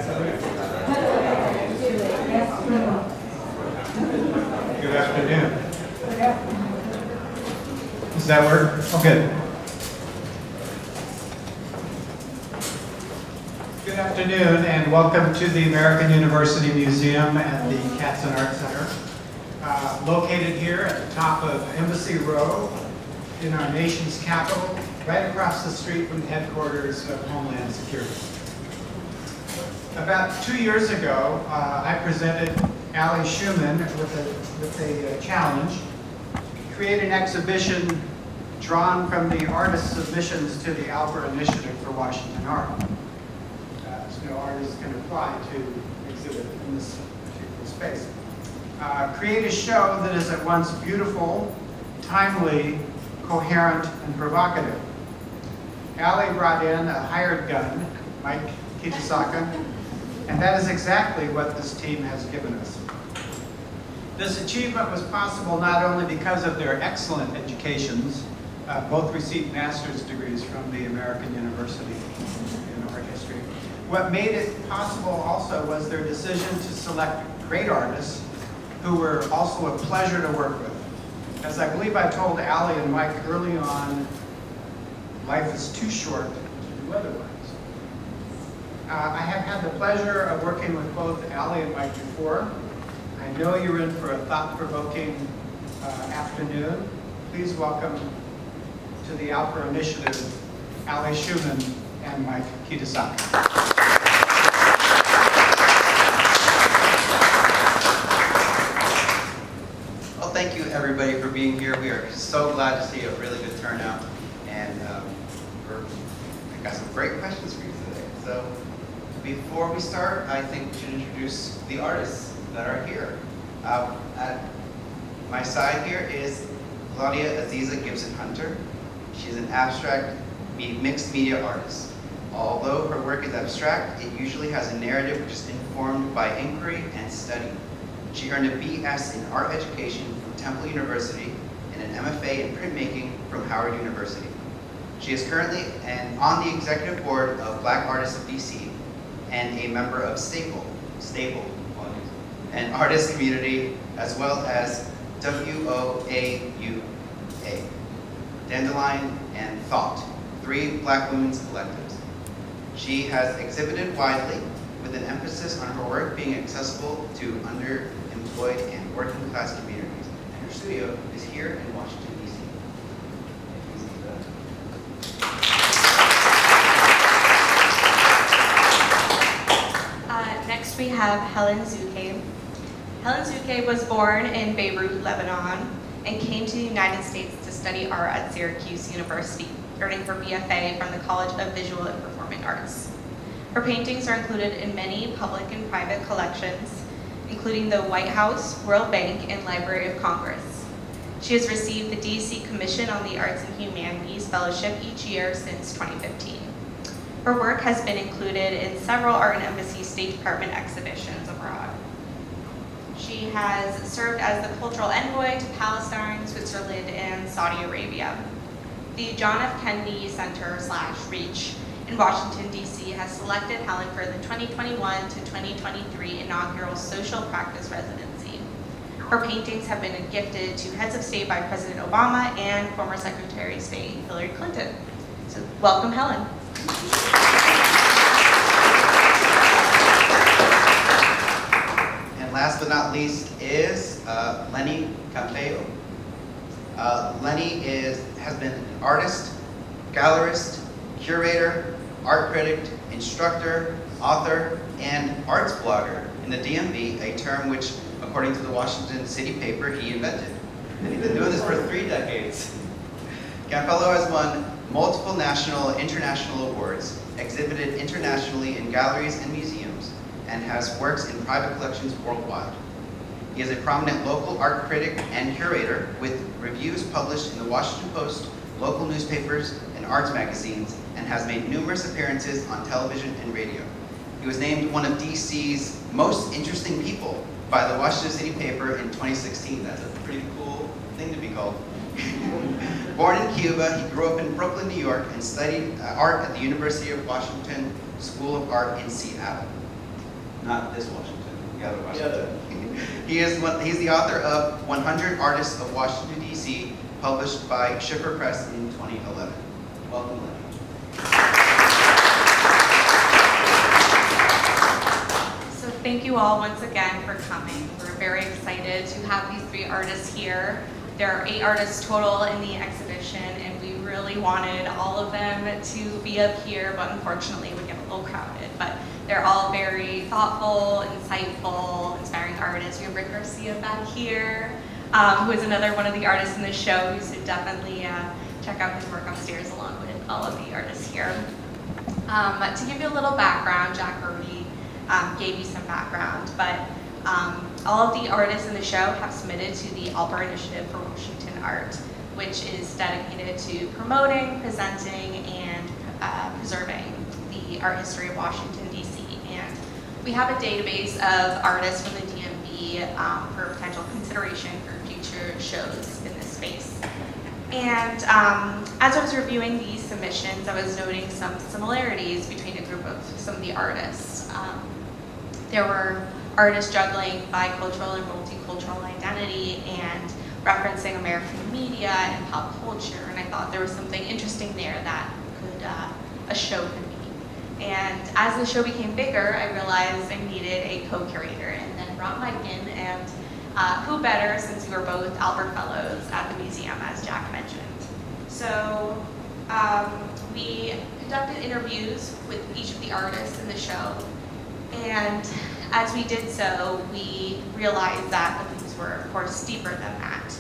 Good afternoon. Does that work? Oh, good. Good afternoon and welcome to the American University Museum and the Cats and Art Center. Located here at the top of Embassy Row in our nation's capital, right across the street from the headquarters of Homeland Security. About 2 years ago, I presented Ali Schumann with a challenge: create an exhibition drawn from the artist submissions to the Alpha Initiative for Washington Art. So no artists can apply to exhibit in this particular space. Create a show that is at once beautiful, timely, coherent, and provocative. Ali brought in a hired gun, Mike Kitasaka, and that is exactly what this team has given us. This achievement was possible not only because of their excellent educations, both received master's degrees from the American University in art history. What made it possible also was their decision to select great artists who were also a pleasure to work with. As I believe I told Ali and Mike early on, life is too short to do otherwise. I have had the pleasure of working with both Ali and Mike before. I know you're in for a thought-provoking afternoon. Please welcome to the Alpha Initiative, Ali Schumann and Mike Kitasaka. Well, thank you everybody for being here. We are so glad to see a really good turnout, and I got some great questions for you today. So before we start, I think we should introduce the artists that are here. At my side here is Claudia Aziza Gibson-Hunter. She's an abstract mixed media artist. Although her work is abstract, it usually has a narrative which is informed by inquiry and study. She earned a BS in art education from Temple University and an MFA in printmaking from Howard University. She is currently on the executive board of Black Artists of DC and a member of Staple, an artist community, as well as WOAUA, Dandelion and Thought, 3 Black women's collectives. She has exhibited widely, with an emphasis on her work being accessible to underemployed and working class communities. And her studio is here in Washington, D.C. Next we have Helen Zughaib. Helen Zughaib was born in Beirut, Lebanon, and came to the United States to study art at Syracuse University, earning her BFA from the College of Visual and Performing Arts. Her paintings are included in many public and private collections, including the White House, World Bank, and Library of Congress. She has received the DC Commission on the Arts and Humanities Fellowship each year since 2015. Her work has been included in several Art and Embassy State Department exhibitions abroad. She has served as the cultural envoy to Palestine, Switzerland, and Saudi Arabia. The John F. Kennedy Center/REACH in Washington, D.C. has selected Helen for the 2021 to 2023 inaugural social practice residency. Her paintings have been gifted to heads of state by President Obama and former Secretary of State Hillary Clinton. So welcome, Helen. And last but not least is Lenny Campello. Lenny has been an artist, gallerist, curator, art critic, instructor, author, and arts blogger in the DMV, a term which, according to the Washington City paper, he invented. And he's been doing this for 3 decades. Campello has won multiple national and international awards, exhibited internationally in galleries and museums, and has works in private collections worldwide. He is a prominent local art critic and curator with reviews published in the Washington Post, local newspapers, and arts magazines, and has made numerous appearances on television and radio. He was named one of DC's most interesting people by the Washington City paper in 2016. That's a pretty cool thing to be called. Born in Cuba, he grew up in Brooklyn, New York, and studied art at the University of Washington School of Art in Seattle. not this Washington, the other Washington. He's the author of 100 Artists of Washington, D.C., published by Schiffer Press in 2011. Welcome, Lenny. So thank you all once again for coming. We're very excited to have these 3 artists here. There are 8 artists total in the exhibition, and we really wanted all of them to be up here, but unfortunately it would get a little crowded. But they're all very thoughtful, insightful, inspiring artists. We have Rick Garcia back here, who is another one of the artists in the show. You should definitely check out his work upstairs along with all of the artists here. To give you a little background, Jack already gave you some background, but all of the artists in the show have submitted to the Alper Initiative for Washington Art, which is dedicated to promoting, presenting, and preserving the art history of Washington, D.C. And we have a database of artists from the DMV for potential consideration for future shows in this space. And as I was reviewing these submissions, I was noting some similarities between a group of some of the artists. There were artists juggling bicultural and multicultural identity and referencing American media and pop culture, and I thought there was something interesting there that a show could be. And as the show became bigger, I realized I needed a co-curator, and then brought Mike in, and who better since we were both Albert Fellows at the museum, as Jack mentioned. So we conducted interviews with each of the artists in the show, and as we did so, we realized that the themes were, of course, deeper than that.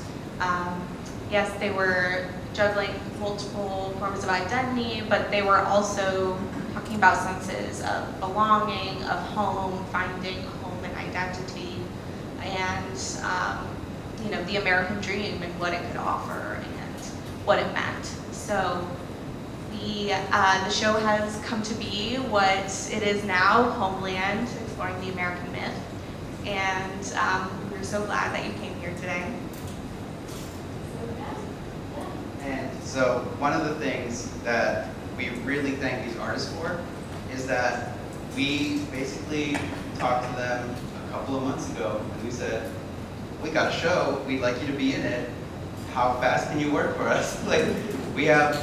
Yes, they were juggling multiple forms of identity, but they were also talking about senses of belonging, of home, finding home and identity, and the American dream and what it could offer and what it meant. So the show has come to be what it is now, Homeland, exploring the American myth, and we're so glad that you came here today. And so one of the things that we really thank these artists for is that we basically talked to them a couple of months ago, and we said, we got a show, we'd like you to be in it. How fast can you work for us? Like, we have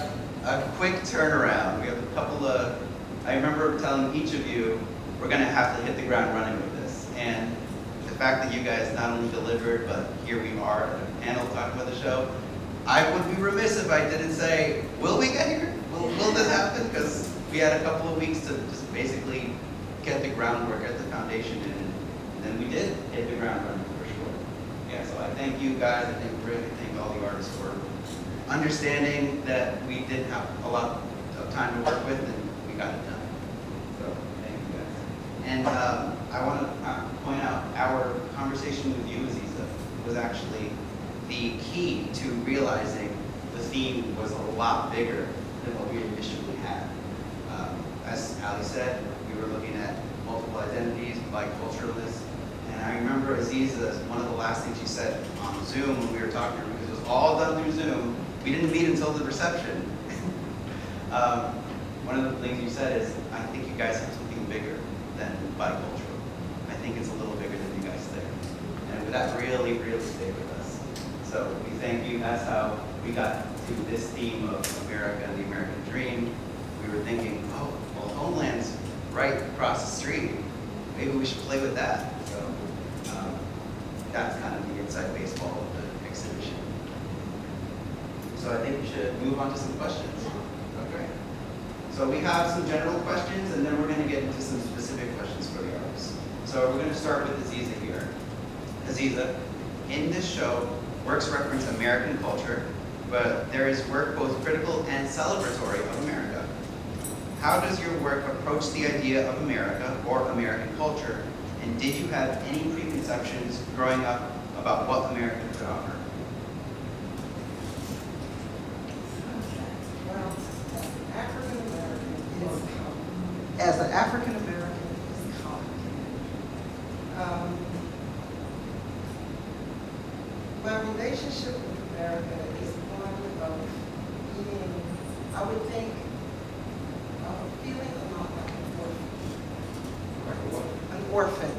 a quick turnaround. We have a couple of, I remember telling each of you, we're gonna have to hit the ground running with this. And the fact that you guys not only delivered, but here we are at a panel talking about the show, I would be remiss if I didn't say, will we get here? Will this happen? Because we had a couple of weeks to just basically get the groundwork, get the foundation in, and then we did hit the ground running for sure. Yeah, so I thank you guys. I really thank all the artists for understanding that we didn't have a lot of time to work with, and we got it done. So thank you guys. And I want to point out our conversation with you, Aziza, was actually the key to realizing the theme was a lot bigger than what we initially had. As Ali said, we were looking at multiple identities, biculturalists, and I remember Aziza, one of the last things she said on Zoom when we were talking to her, because it was all done through Zoom. We didn't meet until the reception. One of the things you said is, I think you guys have something bigger than bicultural. I think it's a little bigger than you guys think. And that really, really stayed with us. So we thank you. That's how we got to this theme of America and the American dream. We were thinking, oh, well, Homeland's right across the street. Maybe we should play with that. So that's kind of the inside baseball of the exhibition. So I think we should move on to some questions. Okay. So we have some general questions, and then we're going to get into some specific questions for the artists. So we're going to start with Aziza here. Aziza, in this show, works reference American culture, but there is work both critical and celebratory of America. How does your work approach the idea of America or American culture, and did you have any preconceptions growing up about what America could offer? As an African American, it's complicated. My relationship with America is one of being, I would think, feeling a lot like an orphan. Like what? An orphan.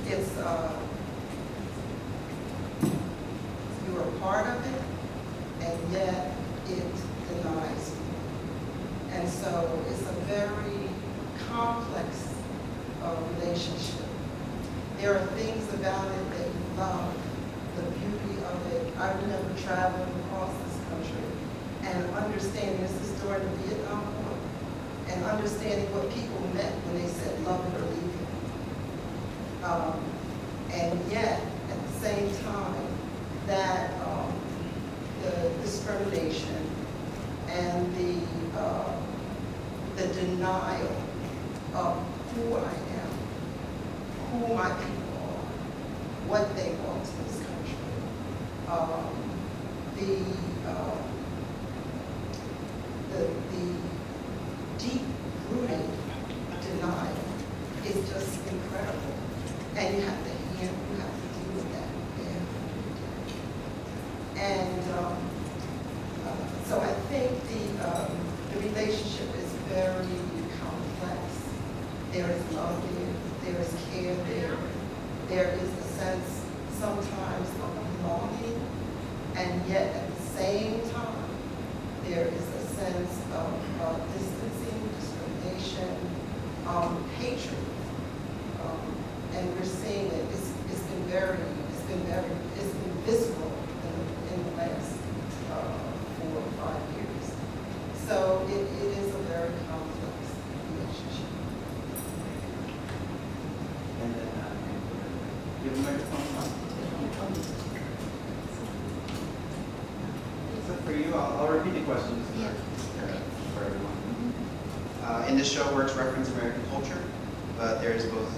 It's, you're a part of it, and yet it denies you. And so it's a very complex relationship. There are things about it that you love, the beauty of it. I remember traveling across this country and understanding, this is during the Vietnam War, and understanding what people meant when they said love it or leave it. And yet, at the same time, that the discrimination and the denial of who I am, who my people are, what they brought to this country, the deep-rooted denial is just incredible, and you have to deal with that. And so I think the relationship is very complex. There is love there is care there is a sense sometimes of belonging, and yet at the same time, there is a sense of distancing, discrimination, hatred, and we're seeing it. It's been visceral in the last 4 or 5 years. So it is a very complex relationship. And then, give the microphone on. So for you, I'll repeat the questions for everyone. In this show, works reference American culture, but there is both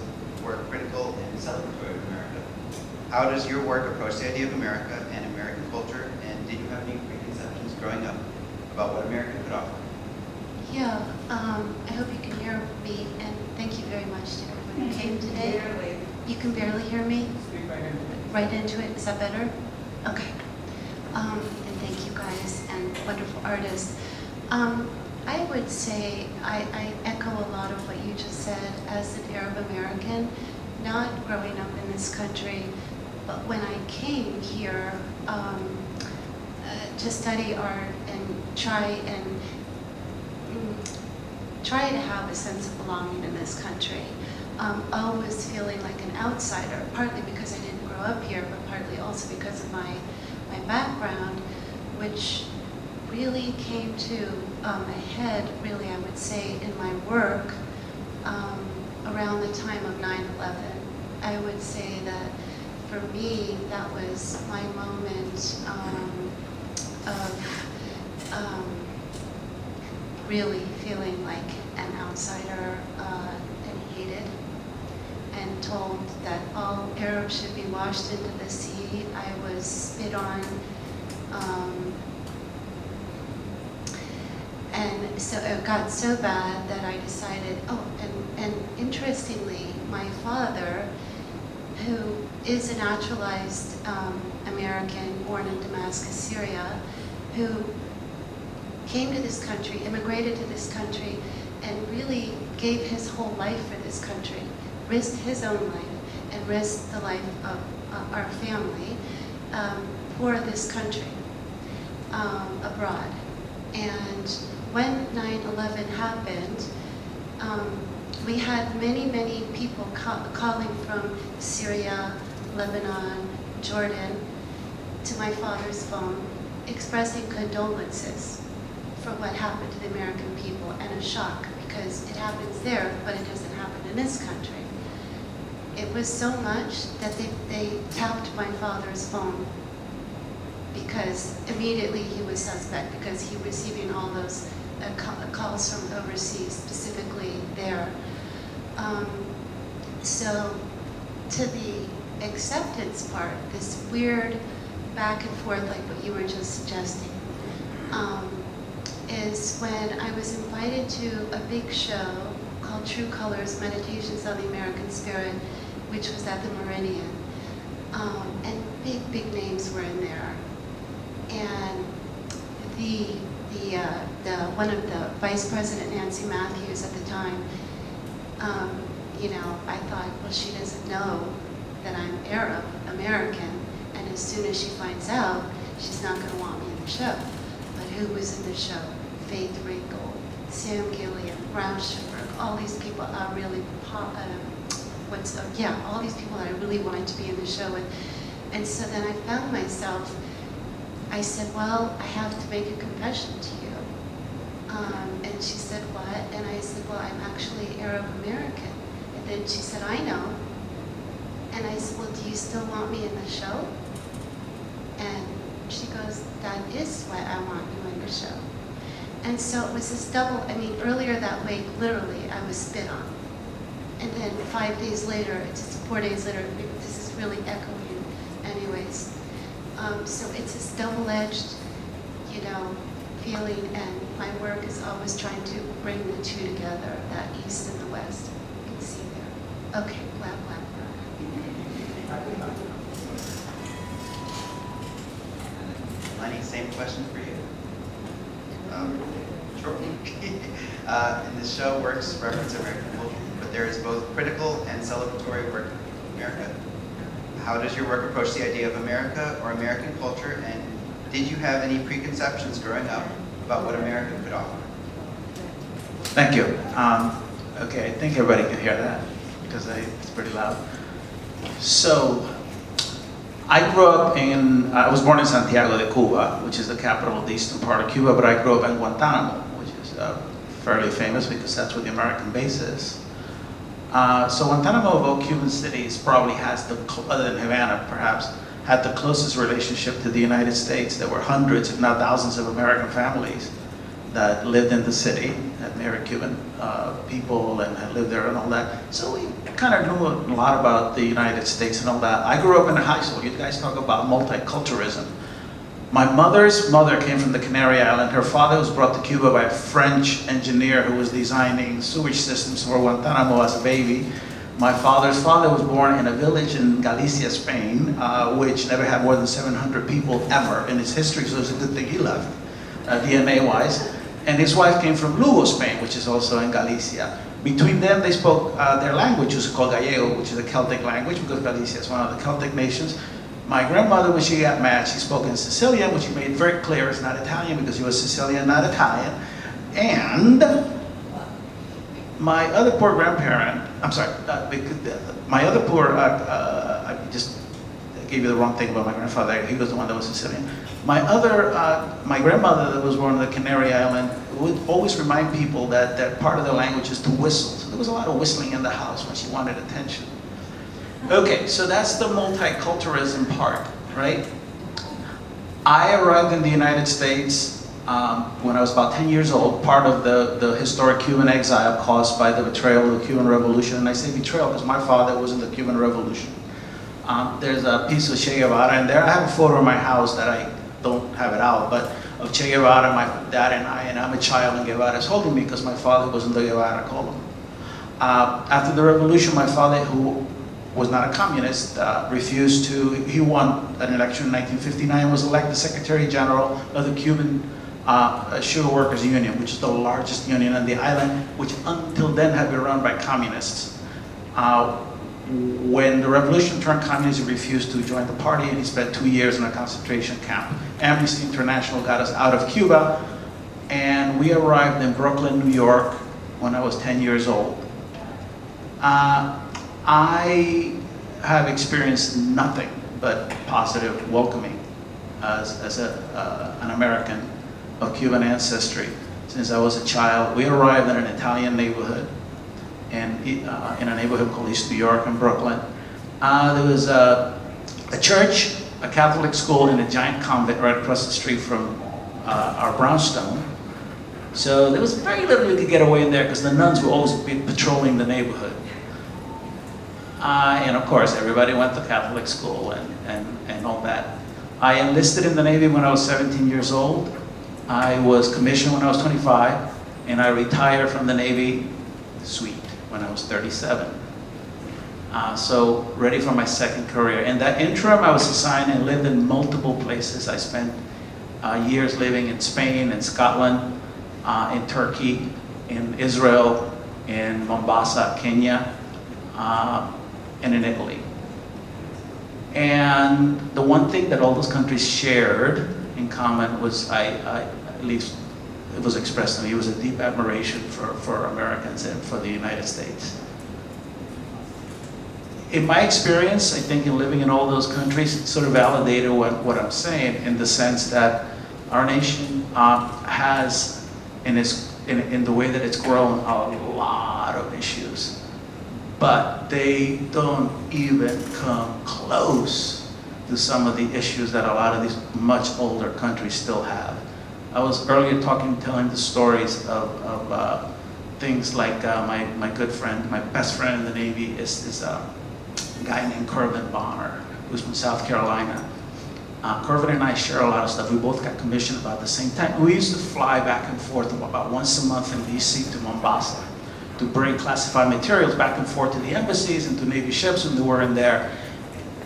work critical and celebratory of America. How does your work approach the idea of America and American culture, and did you have any preconceptions growing up about what America could offer? Yeah, I hope you can hear me, and thank you very much to everyone who came today. Barely. You can barely hear me? Speak right into it. Right into it, is that better? Okay. And thank you guys, and wonderful artists. I would say I echo a lot of what you just said as an Arab American, not growing up in this country, but when I came here to study art and try to have a sense of belonging in this country. Always feeling like an outsider, partly because I didn't grow up here, but partly also because of my background, which really came to a head, really, I would say, in my work around the time of 9/11. I would say that for me, that was my moment of really feeling like an outsider and hated, and told that all Arabs should be washed into the sea. I was spit on, and so it got so bad that I decided, and interestingly, my father, who is a naturalized American born in Damascus, Syria, who came to this country, immigrated to this country, and really gave his whole life for this country, risked his own life, and risked the life of our family for this country abroad. And when 9/11 happened, we had many people calling from Syria, Lebanon, Jordan, to my father's phone, expressing condolences for what happened to the American people, and a shock, because it happens there, but it doesn't happen in this country. It was so much that they tapped my father's phone, because immediately he was suspect, because he was receiving all those calls from overseas, specifically there. So to the acceptance part, this weird back and forth, like what you were just suggesting, is when I was invited to a big show called True Colors, Meditations on the American Spirit, which was at the Meridian. And big names were in there. And one of the Vice President, Nancy Matthews at the time, you know, I thought, well, she doesn't know that I'm Arab American, and as soon as she finds out, she's not going to want me in the show. But who was in the show? Faith Ringgold, Sam Gilliam, Rauschenberg, all these people are really, all these people that I really wanted to be in the show with. And so then I found myself, I said, well, I have to make a confession to you. And she said, what? And I said, well, I'm actually Arab American. And then she said, I know. And I said, well, do you still want me in the show? And she goes, that is why I want you in the show. And so it was this double, I mean, earlier that week, literally, I was spit on. And then 5 days later, just 4 days later, this is really echoing anyways. So it's this double-edged, you know, feeling, and my work is always trying to bring the two together, that East and the West. You can see there. Okay, black. Lenny, same question for you. Sure. In this show, works reference American culture, but there is both critical and celebratory work of America. How does your work approach the idea of America or American culture, and did you have any preconceptions growing up about what America could offer? Thank you. Okay, I think everybody can hear that because it's pretty loud. So, I was born in Santiago de Cuba, which is the capital of the eastern part of Cuba, but I grew up in Guantanamo, which is fairly famous because that's where the American base is. So Guantanamo of all Cuban cities probably has other than Havana perhaps, had the closest relationship to the United States. There were hundreds, if not thousands, of American families that lived in the city, that married Cuban people and had lived there and all that. So we kind of knew a lot about the United States and all that. I grew up in a high school. You guys talk about multiculturalism. My mother's mother came from the Canary Island. Her father was brought to Cuba by a French engineer who was designing sewage systems for Guantanamo as a baby. My father's father was born in a village in Galicia, Spain, which never had more than 700 people ever in its history, so it's a good thing he left, DNA-wise. And his wife came from Lugo, Spain, which is also in Galicia. Between them, they spoke their language, which is called Gallego, which is a Celtic language, because Galicia is one of the Celtic nations. My grandmother, when she got mad, she spoke in Sicilian, which she made very clear is not Italian, because she was Sicilian, not Italian. And my other poor grandparent, my other poor, I just gave you the wrong thing about my grandfather. He was the one that was Sicilian. My grandmother that was born on the Canary Island would always remind people that part of the language is to whistle. So there was a lot of whistling in the house when she wanted attention. Okay, so that's the multiculturalism part, right? I arrived in the United States when I was about 10 years old, part of the historic Cuban exile caused by the betrayal of the Cuban Revolution. And I say betrayal because my father was in the Cuban Revolution. There's a piece of Che Guevara in there. I have a photo in my house that I don't have it out, but of Che Guevara, my dad and I, and I'm a child, and Guevara's holding me because my father was in the Guevara column. After the revolution, my father, who was not a communist, refused to, he won an election in 1959 and was elected Secretary General of the Cuban Sugar Workers Union, which is the largest union on the island, which until then had been run by communists. When the revolution turned communist, he refused to join the party, and he spent 2 years in a concentration camp. Amnesty International got us out of Cuba, and we arrived in Brooklyn, New York, when I was 10 years old. I have experienced nothing but positive welcoming as an American of Cuban ancestry since I was a child. We arrived in an Italian neighborhood, and in a neighborhood called East New York in Brooklyn. There was a church, a Catholic school, and a giant convent right across the street from our brownstone. So there was very little we could get away in there because the nuns would always be patrolling the neighborhood. And of course, everybody went to Catholic school and all that. I enlisted in the Navy when I was 17 years old. I was commissioned when I was 25, and I retired from the Navy, sweet, when I was 37. So ready for my second career. In that interim, I was assigned and lived in multiple places. I spent years living in Spain, in Scotland, in Turkey, in Israel, in Mombasa, Kenya. and in Italy. And the one thing that all those countries shared in common was, at least it was expressed to me, it was a deep admiration for Americans and for the United States. In my experience, I think in living in all those countries, it sort of validated what I'm saying, in the sense that our nation has, in the way that it's grown, a lot of issues, but they don't even come close to some of the issues that a lot of these much older countries still have. I was earlier telling the stories of things like my good friend, my best friend in the Navy is a guy named Kervin Bonner, who's from South Carolina. Kervin and I share a lot of stuff. We both got commissioned about the same time. We used to fly back and forth about once a month in DC to Mombasa to bring classified materials back and forth to the embassies and to Navy ships when they were in there.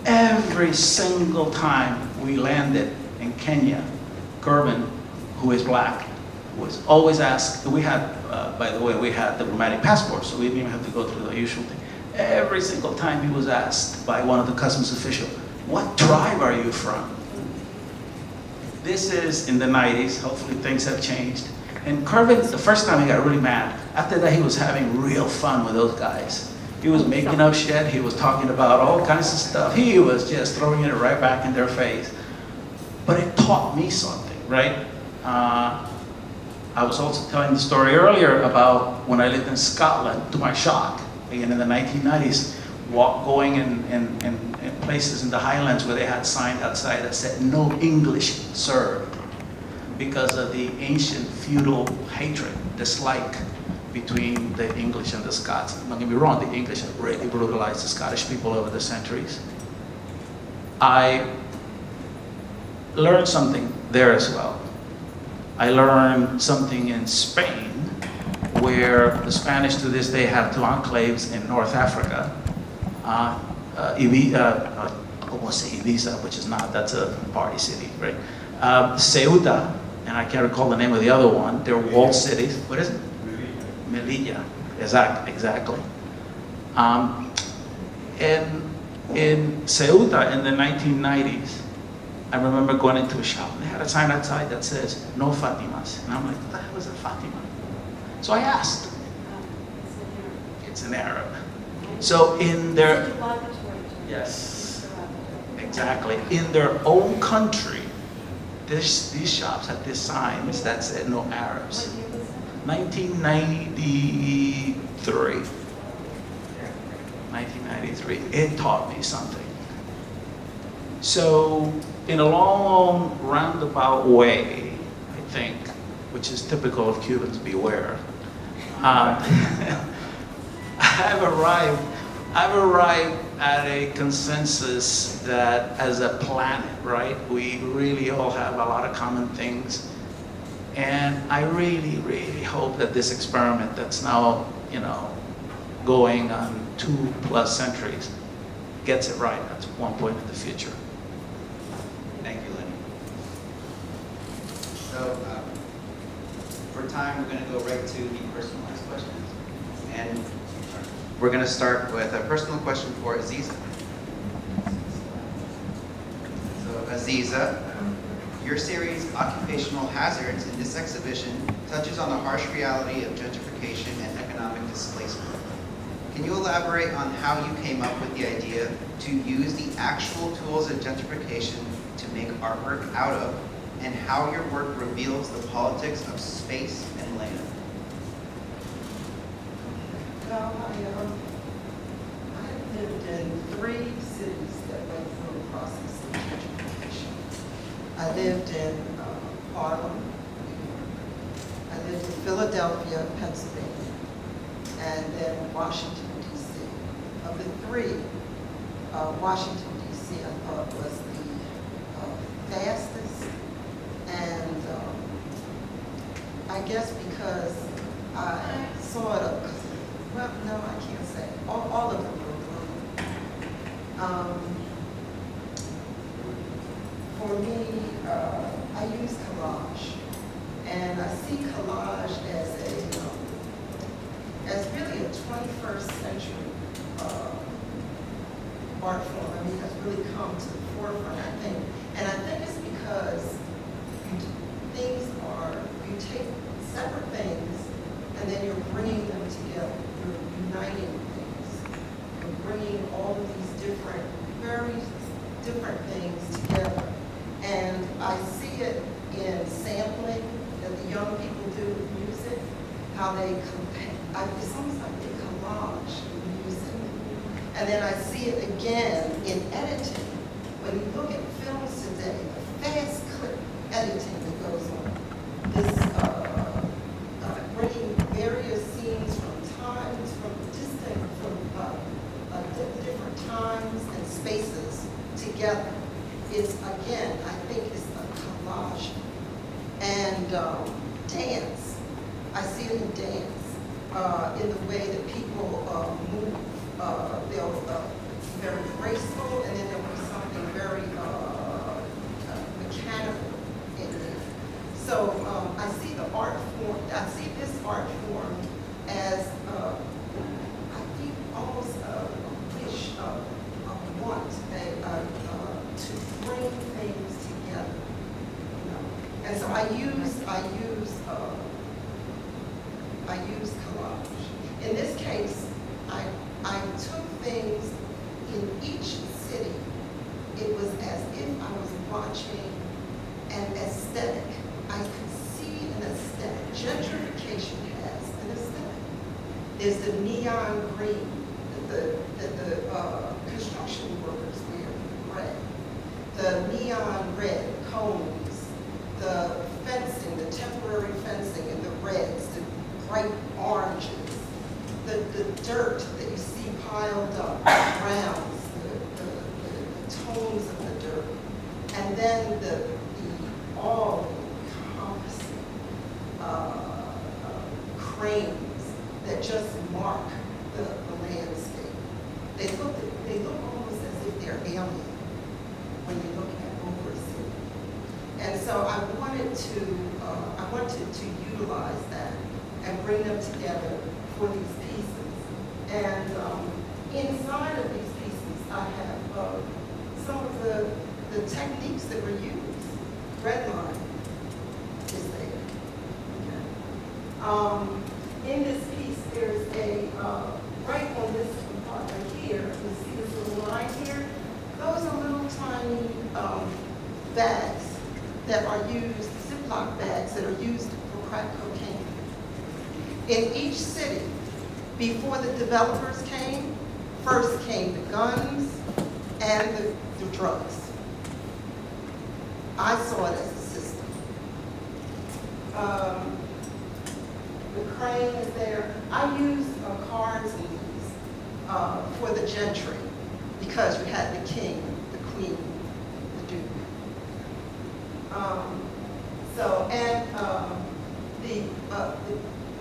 Every single time we landed in Kenya, Kervin, who is black, was always asked, we had, by the way, we had diplomatic passports, so we didn't even have to go through the usual thing. Every single time he was asked by one of the customs officials, what tribe are you from? This is in the 90s, hopefully things have changed. And Kervin, the first time he got really mad. After that, he was having real fun with those guys. He was making up shit, he was talking about all kinds of stuff. He was just throwing it right back in their face. But it taught me something, right? I was also telling the story earlier about when I lived in Scotland, to my shock, again in the 1990s, going in places in the Highlands where they had signs outside that said, no English served, because of the ancient feudal hatred, dislike between the English and the Scots. Don't get me wrong, the English have really brutalized the Scottish people over the centuries. I learned something there as well. I learned something in Spain, where the Spanish to this day have two enclaves in North Africa. I won't say Ibiza, which is not, that's a party city, right? Ceuta, and I can't recall the name of the other one. They're walled cities. What is it? Melilla. Exactly. In Ceuta in the 1990s, I remember going into a shop and they had a sign outside that says, no Fatimas. And I'm like, what the hell is a Fatima? So I asked. It's an Arab. So in their, yes, exactly. In their own country, these shops had these signs that said no Arabs. 1993. 1993. It taught me something. So in a long roundabout way, I think, which is typical of Cubans, beware. I've arrived at a consensus that as a planet, right, we really all have a lot of common things. And I really, really hope that this experiment that's now, going on 2+ centuries gets it right at one point in the future. Thank you, Lenny. So, for time, we're going to go right to the personalized questions. And we're going to start with a personal question for Aziza. So, Aziza, your series, Occupational Hazards, in this exhibition touches on the harsh reality of gentrification and economic displacement. Can you elaborate on how you came up with the idea to use the actual tools of gentrification to make artwork out of, and how your work reveals the politics of space and land? Well, I lived in 3 cities that went through a process of gentrification. I lived in Harlem, New York. I lived in Philadelphia, Pennsylvania, and then Washington, D.C. Of the 3, Washington, D.C. I thought was the fastest, and I guess because I saw it, well, no, I can't say. All of them were brutal. For me, I use collage, and I see collage as really a 21st century art form. I mean, has really come to the forefront, I think. And I think it's because you take separate things and then you're bringing them together. You're uniting things. You're bringing all of these very different things together. And I see it in sampling that the young people do with music, how they it's almost like they collage music. And then I see it again in editing. When you look at films today, the fast clip editing that goes on, this bringing various scenes from different times and spaces together is, again, I think is a collage. And dance, I see it in dance, in the way that people move. They'll very graceful, and then there'll be something very mechanical in it. So I see the art form, I see this art form as, I think, almost a wish, a want, to bring things together. You know? And so I use collage. In this case, I took things in each city. It was as if I was watching an aesthetic. I could see an aesthetic. Gentrification has an aesthetic. There's the neon green that the construction workers wear, red. The neon red cones, the fencing, the temporary fencing in the reds, the bright oranges, the dirt that you see piled up, the browns, the tones of the dirt, and then the all-encompassing cranes that just mark the landscape. They look almost as if they're alien when you look at over a city. And so I wanted to utilize that and bring them together for these pieces. And inside of these pieces, I have some of the techniques that were used. Red line is there. Okay. In this piece, there's a, right on this part right here, you see this little line here? Those are little tiny bags that are used, Ziploc bags that are used for crack cocaine. In each city, before the developers came, first came the guns and the drugs. I saw it as a system. The crane is there. I used cards in these for the gentry because you had the king, the queen, the duke.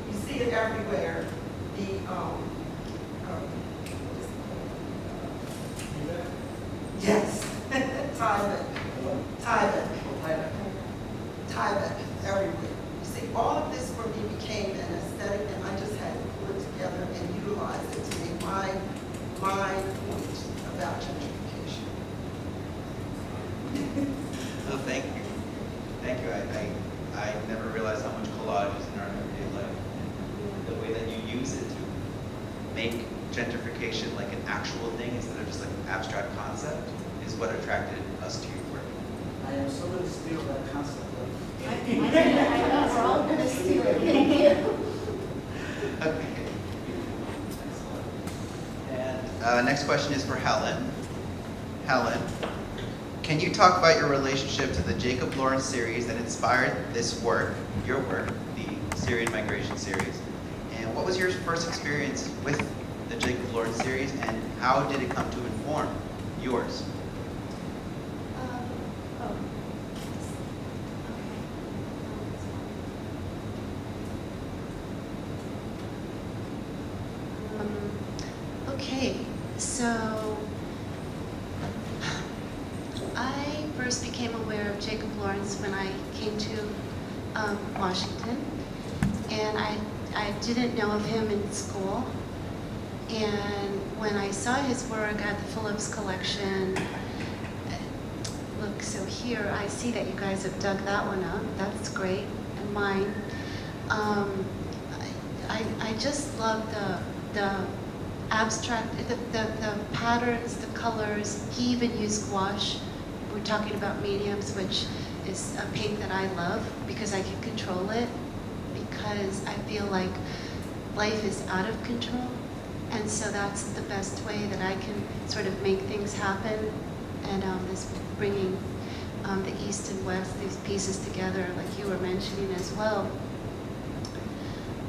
You see it everywhere. Yes, Tyvek, everywhere. You see, all of this for me became an aesthetic, and I just had to pull it together and utilize it to make my point about gentrification. Oh, thank you. Thank you. I never realized how much collage is in our everyday life. And the way that you use it to make gentrification like an actual thing instead of just like an abstract concept is what attracted us to your work. I am so going to steal that concept of I know, we're all going to steal it. Thank you. Okay. And next question is for Helen. Helen, can you talk about your relationship to the Jacob Lawrence series that inspired this work, your work, the Syrian Migration series? And what was your first experience with the Jacob Lawrence series, and how did it come to inform yours? Okay, so I first became aware of Jacob Lawrence when I came to Washington, and I didn't know of him in school. And when I saw his work at the Phillips collection, look, so here I see that you guys have dug that one up. That's great, and mine. I just love the abstract, the patterns, the colors. He even used gouache. We're talking about mediums, which is a paint that I love because I can control it, because I feel like life is out of control. And so that's the best way that I can sort of make things happen. And this bringing the East and West, these pieces together, like you were mentioning as well.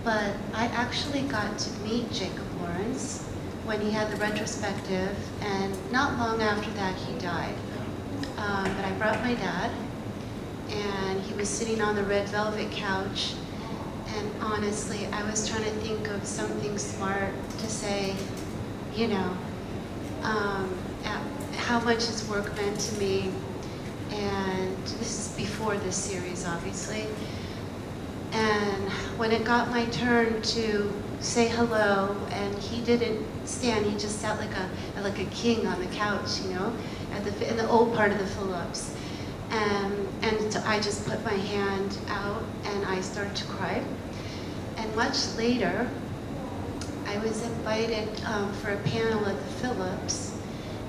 But I actually got to meet Jacob Lawrence when he had the retrospective, and not long after that he died. But I brought my dad, and he was sitting on the red velvet couch, and honestly, I was trying to think of something smart to say, you know, how much his work meant to me. And this is before this series, obviously. And when it got my turn to say hello, and he didn't stand, he just sat like a king on the couch, you know, in the old part of the Phillips. And so I just put my hand out and I started to cry. And much later, I was invited for a panel at the Phillips,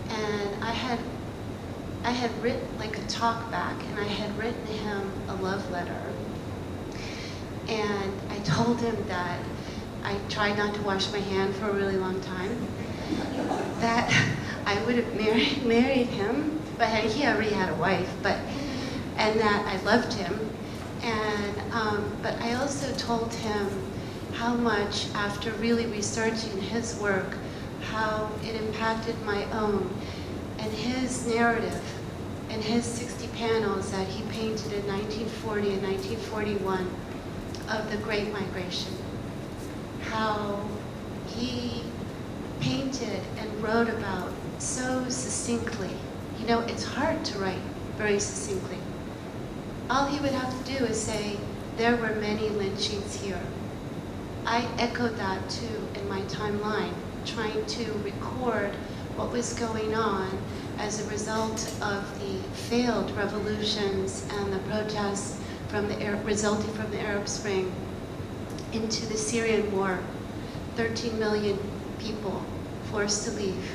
and I had written like a talk back, and I had written him a love letter. And I told him that I tried not to wash my hand for a really long time, that I would have married him, but he already had a wife, and that I loved him. And but I also told him how much, after really researching his work, how it impacted my own, and his narrative, and his 60 panels that he painted in 1940 and 1941 of the Great Migration. How he painted and wrote about so succinctly. You know, it's hard to write very succinctly. All he would have to do is say, there were many lynchings here. I echoed that too in my timeline, trying to record what was going on as a result of the failed revolutions and the protests resulting from the Arab Spring into the Syrian war. 13 million people forced to leave.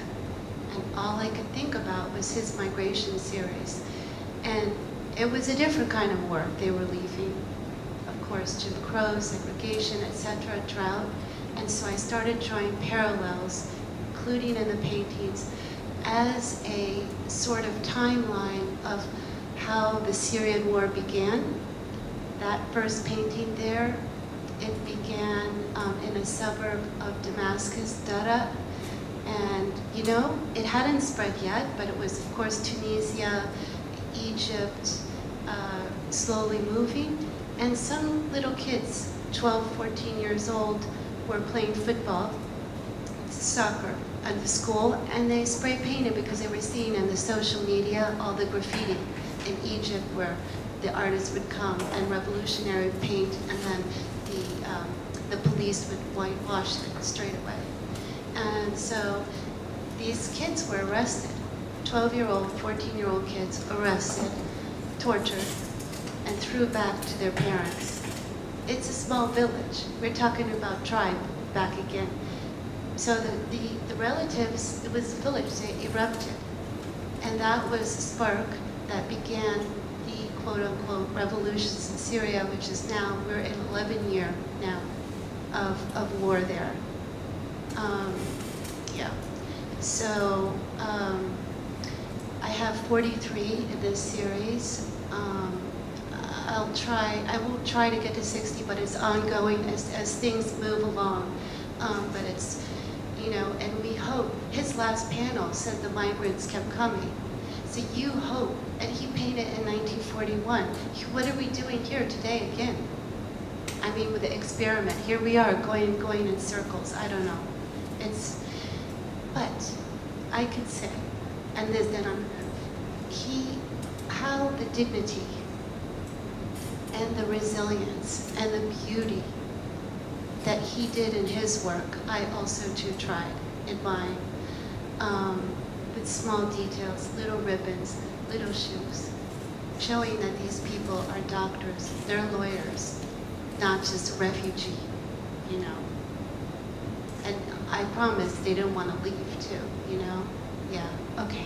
And all I could think about was his migration series. And it was a different kind of war they were leaving. Of course, Jim Crow, segregation, etc., drought. And so I started drawing parallels, including in the paintings, as a sort of timeline of how the Syrian war began. That first painting there, it began in a suburb of Damascus, Dara. And, you know, it hadn't spread yet, but it was, of course, Tunisia, Egypt, slowly moving. And some little kids, 12, 14 years old, were playing football, soccer at the school, and they spray painted because they were seeing in the social media all the graffiti in Egypt where the artists would come and revolutionary paint, and then the police would whitewash it straight away. And so these kids were arrested, 12-year-old, 14-year-old kids arrested, tortured, and threw back to their parents. It's a small village. We're talking about tribe back again. So the relatives, it was a village, they erupted. And that was a spark that began the quote-unquote revolutions in Syria, which is now, we're in 11 year now of war there. Yeah. So I have 43 in this series. I won't try to get to 60, but it's ongoing as things move along. But it's, you know, and we hope. His last panel said the migrants kept coming. So you hope, and he painted in 1941. What are we doing here today again? I mean, with the experiment, here we are going in circles. I don't know. But I could say, and then how the dignity and the resilience and the beauty that he did in his work, I also too tried. in mine, with small details, little ribbons, little shoes, showing that these people are doctors, they're lawyers, not just a refugee, you know. And I promise they didn't want to leave too, you know? Yeah, okay.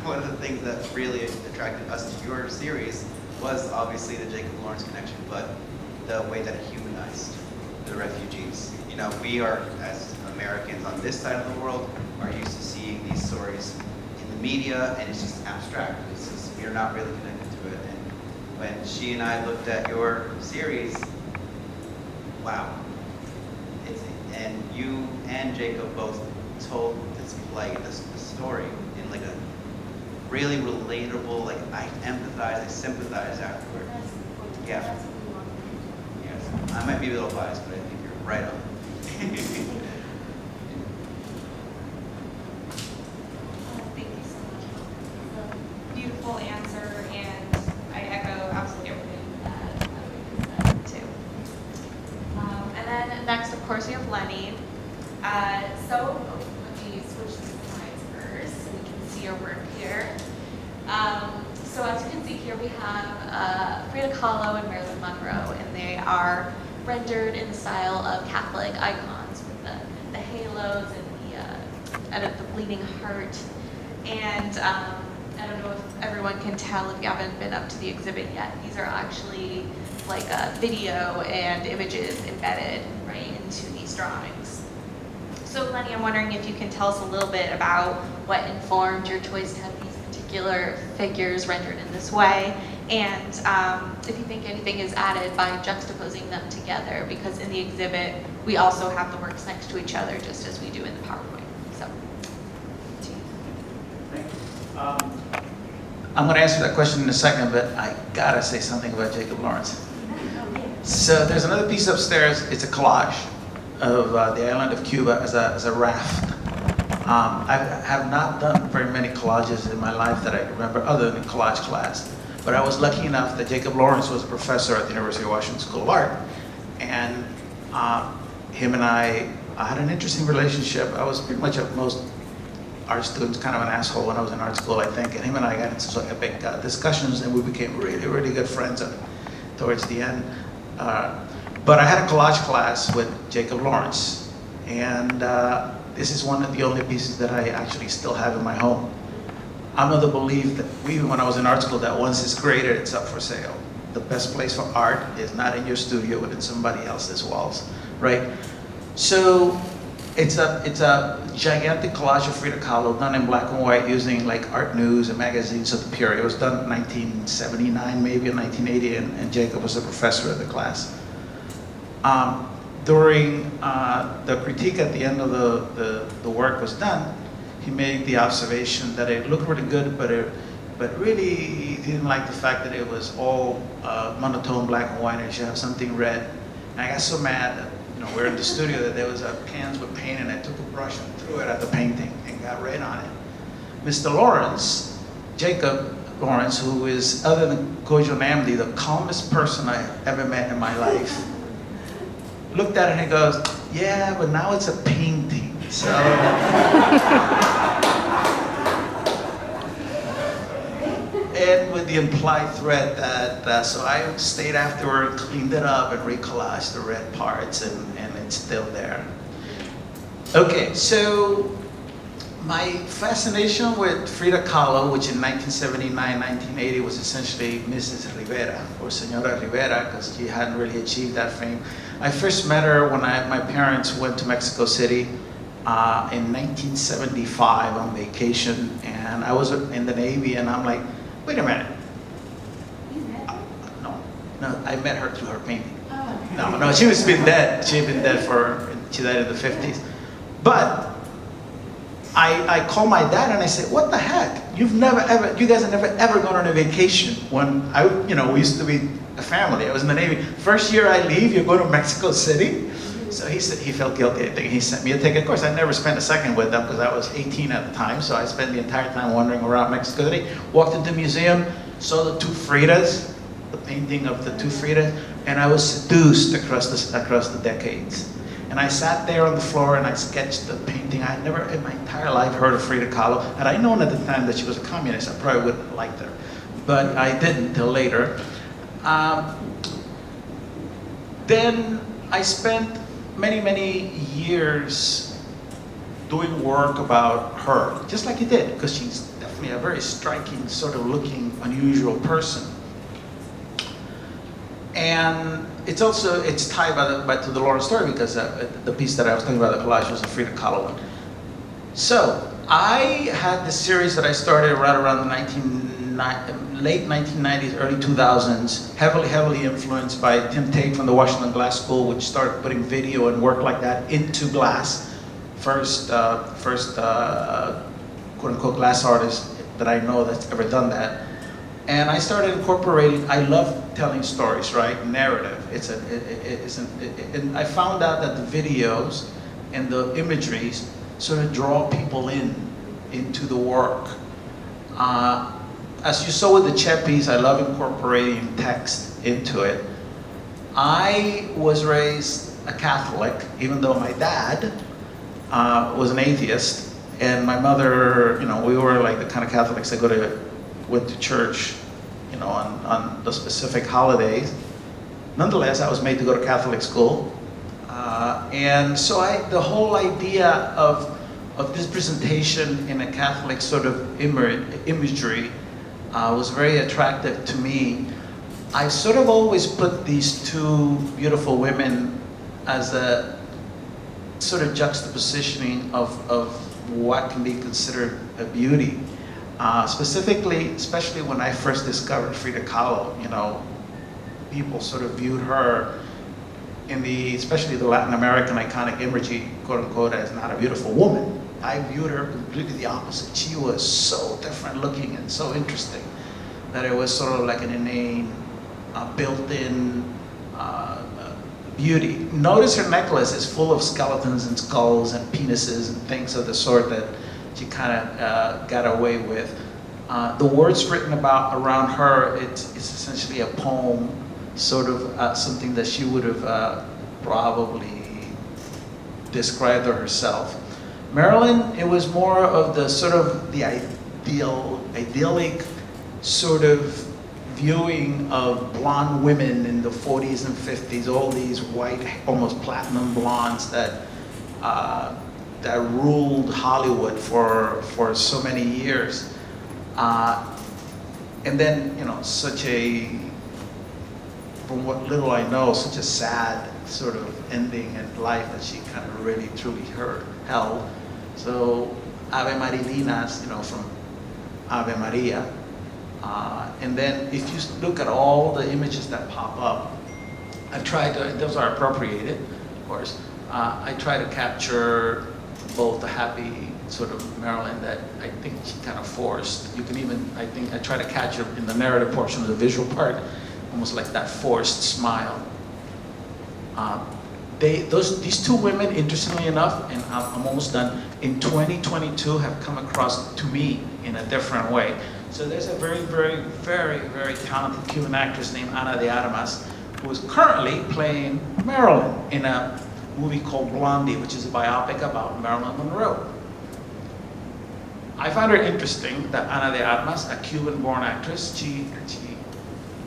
One of the things that really attracted us to your series was obviously the Jacob Lawrence connection, but the way that it humanized the refugees. You know, we are, as Americans on this side of the world, are used to seeing these stories in the media, and it's just abstract. It's just, we're not really connected to it. And when she and I looked at your series, wow. And you and Jacob both told this play, this story in like a really relatable, like I empathize, I sympathize afterward. Yeah. Yes. I might be a little biased, but I think you're right on. Thank you so much. Beautiful answer, and I echo absolutely everything that you said too. And then next, of course, we have Lenny. So let me switch the slides first so we can see your work here. So as you can see here, we have Frida Kahlo and Marilyn Monroe, and they are rendered in the style of Catholic icons with the halos and the bleeding heart. And I don't know if everyone can tell if you haven't been up to the exhibit yet. These are actually like a video and images embedded right into these drawings. So Lenny, I'm wondering if you can tell us a little bit about what informed your choice to have these particular figures rendered in this way, and if you think anything is added by juxtaposing them together, because in the exhibit we also have the works next to each other just as we do in the PowerPoint. So, I'm going to answer that question in a second, but I gotta say something about Jacob Lawrence. So there's another piece upstairs. It's a collage of the island of Cuba as a raft. I have not done very many collages in my life that I remember other than collage class, but I was lucky enough that Jacob Lawrence was a professor at the University of Washington School of Art, and him and I had an interesting relationship. I was pretty much at most art students kind of an asshole when I was in art school, I think, and him and I got into some epic discussions, and we became really, really good friends towards the end. But I had a collage class with Jacob Lawrence, and this is one of the only pieces that I actually still have in my home. I'm of the belief that even when I was in art school, that once it's created, it's up for sale. The best place for art is not in your studio, but in somebody else's walls, right? So it's a gigantic collage of Frida Kahlo done in black and white using like art news and magazines of the period. It was done in 1979, maybe in 1980, and Jacob was a professor of the class. During the critique at the end of the work was done, he made the observation that it looked really good, but really he didn't like the fact that it was all monotone black and white and it should have something red. And I got so mad that we're in the studio that there was cans with paint, and I took a brush and threw it at the painting and got red on it. Mr. Lawrence, Jacob Lawrence, who is, other than Kojo Namdi, the calmest person I ever met in my life, looked at it and he goes, yeah, but now it's a painting, so. And with the implied threat that, so I stayed afterward, cleaned it up, and recollaged the red parts, and it's still there. Okay, so my fascination with Frida Kahlo, which in 1979, 1980 was essentially Mrs. Rivera, or Senora Rivera, because she hadn't really achieved that fame. I first met her when my parents went to Mexico City in 1975 on vacation, and I was in the Navy, and I'm like, wait a minute. No, I met her through her painting. Oh. No, she was been dead. She had been dead she died in the 50s. But I called my dad and I said, what the heck? You guys have never ever gone on a vacation when we used to be a family. I was in the Navy. First year I leave, you go to Mexico City? So he said he felt guilty. I think he sent me a ticket. Of course, I never spent a second with them because I was 18 at the time. So I spent the entire time wandering around Mexico City. Walked into the museum, saw the two Fridas, the painting of the two Fridas, and I was seduced across the decades. And I sat there on the floor and I sketched the painting. I had never in my entire life heard of Frida Kahlo. Had I known at the time that she was a communist, I probably wouldn't have liked her. But I didn't till later. Then I spent many, many years doing work about her, just like you did, because she's definitely a very striking, sort of looking, unusual person. And it's tied to the Lawrence story, because the piece that I was talking about, the collage, was a Frida Kahlo one. So I had this series that I started right around the late 1990s, early 2000s, heavily influenced by Tim Tate from the Washington Glass School, which started putting video and work like that into glass. First quote-unquote glass artist that I know that's ever done that. And I started incorporating, I love telling stories, right? Narrative. And I found out that the videos and the imageries sort of draw people into the work. As you saw with the Chet piece, I love incorporating text into it. I was raised a Catholic, even though my dad was an atheist, and my mother, we were like the kind of Catholics that went to church, on the specific holidays. Nonetheless, I was made to go to Catholic school, and so the whole idea of this presentation in a Catholic sort of imagery was very attractive to me. I sort of always put these two beautiful women as a sort of juxtapositioning of what can be considered a beauty. Especially when I first discovered Frida Kahlo, people sort of viewed her especially the Latin American iconic imagery, quote unquote, as not a beautiful woman. I viewed her completely the opposite. She was so different looking and so interesting that it was sort of like an inane, built-in beauty. Notice her necklace is full of skeletons and skulls and penises and things of the sort that she kind of got away with. The words written around her, it's essentially a poem, sort of something that she would have probably described herself. Marilyn, it was more of the sort of the idyllic sort of viewing of blonde women in the 40s and 50s, all these white, almost platinum blondes that ruled Hollywood for so many years. And then, from what little I know, such a sad sort of ending in life that she kind of really, truly held. So, Ave Marilinas, from Ave Maria. And then if you look at all the images that pop up, I've tried to, those are appropriated, of course. I try to capture both the happy sort of Marilyn that I think she kind of forced. You can even, I think, I try to catch her in the narrative portion of the visual part, almost like that forced smile. These two women, interestingly enough, and I'm almost done, in 2022 have come across to me in a different way. So there's a very, very, very, very talented Cuban actress named Ana de Armas, who is currently playing Marilyn in a movie called Blondie, which is a biopic about Marilyn Monroe. I found her interesting that Ana de Armas, a Cuban-born actress, she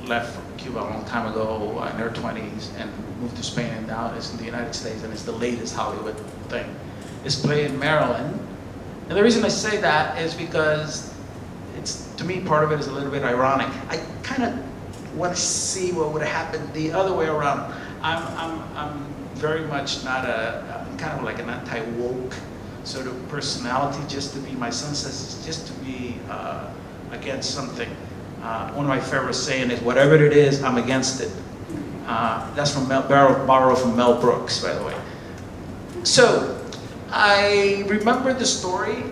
left from Cuba a long time ago in her 20s and moved to Spain and now is in the United States and is the latest Hollywood thing, is playing Marilyn. And the reason I say that is because to me, part of it is a little bit ironic. I kind of want to see what would have happened the other way around. I'm very much not I'm kind of like an anti-woke sort of personality, just to be, my son says, just to be against something. One of my favorite saying is, whatever it is, I'm against it. That's from borrowed from Mel Brooks, by the way. So, I remember the story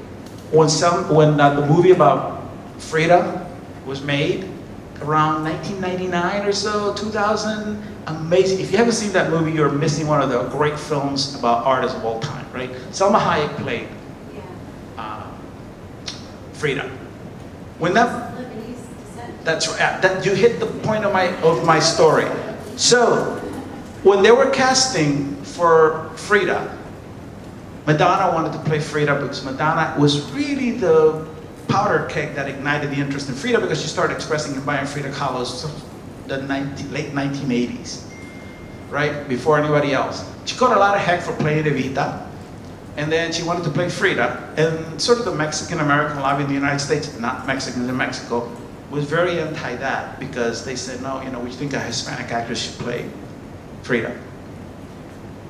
when the movie about Frida was made around 1999 or so, 2000. Amazing. If you haven't seen that movie, you're missing one of the great films about artists of all time, right? Salma Hayek played Frida. When that's right. That you hit the point of my story. So, when they were casting for Frida, Madonna wanted to play Frida because Madonna was really the powder keg that ignited the interest in Frida, because she started expressing and buying Frida Kahlo's the late 1980s, right? Before anybody else. She got a lot of heck for playing Evita, and then she wanted to play Frida, and sort of the Mexican-American lobby in the United States, not Mexicans in Mexico, was very anti that, because they said, no, we think a Hispanic actress should play Frida.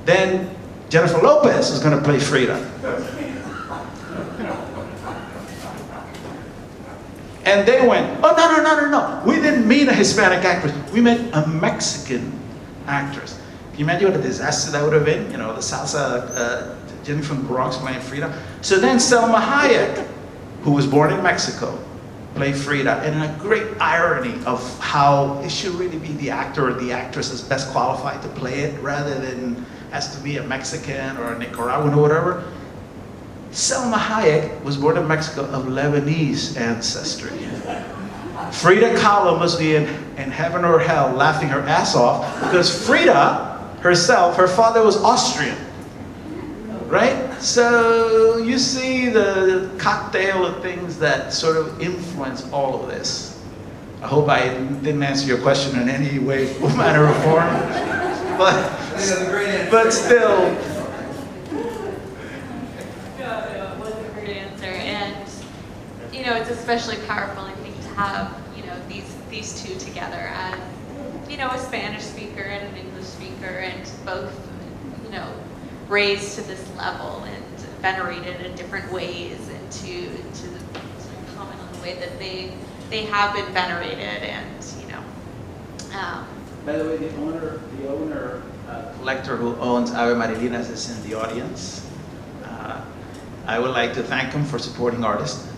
Then Jennifer Lopez was going to play Frida. And they went, oh, no. We didn't mean a Hispanic actress. We meant a Mexican actress. Can you imagine what a disaster that would have been? The salsa, Jenny from the Bronx playing Frida. So then Selma Hayek, who was born in Mexico, played Frida. And a great irony of how it should really be the actor or the actress that's best qualified to play it, rather than has to be a Mexican or a Nicaraguan or whatever. Selma Hayek was born in Mexico of Lebanese ancestry. Frida Kahlo must be in heaven or hell laughing her ass off, because Frida herself, her father was Austrian, right? So you see the cocktail of things that sort of influence all of this. I hope I didn't answer your question in any way, manner, or form, but still. It's especially powerful, I think, to have, these two together as, a Spanish speaker and an English speaker, and both, raised to this level and venerated in different ways, and to comment on the way that they have been venerated, and, By the way, the owner, collector who owns Ave Marilinas is in the audience. I would like to thank him for supporting artists.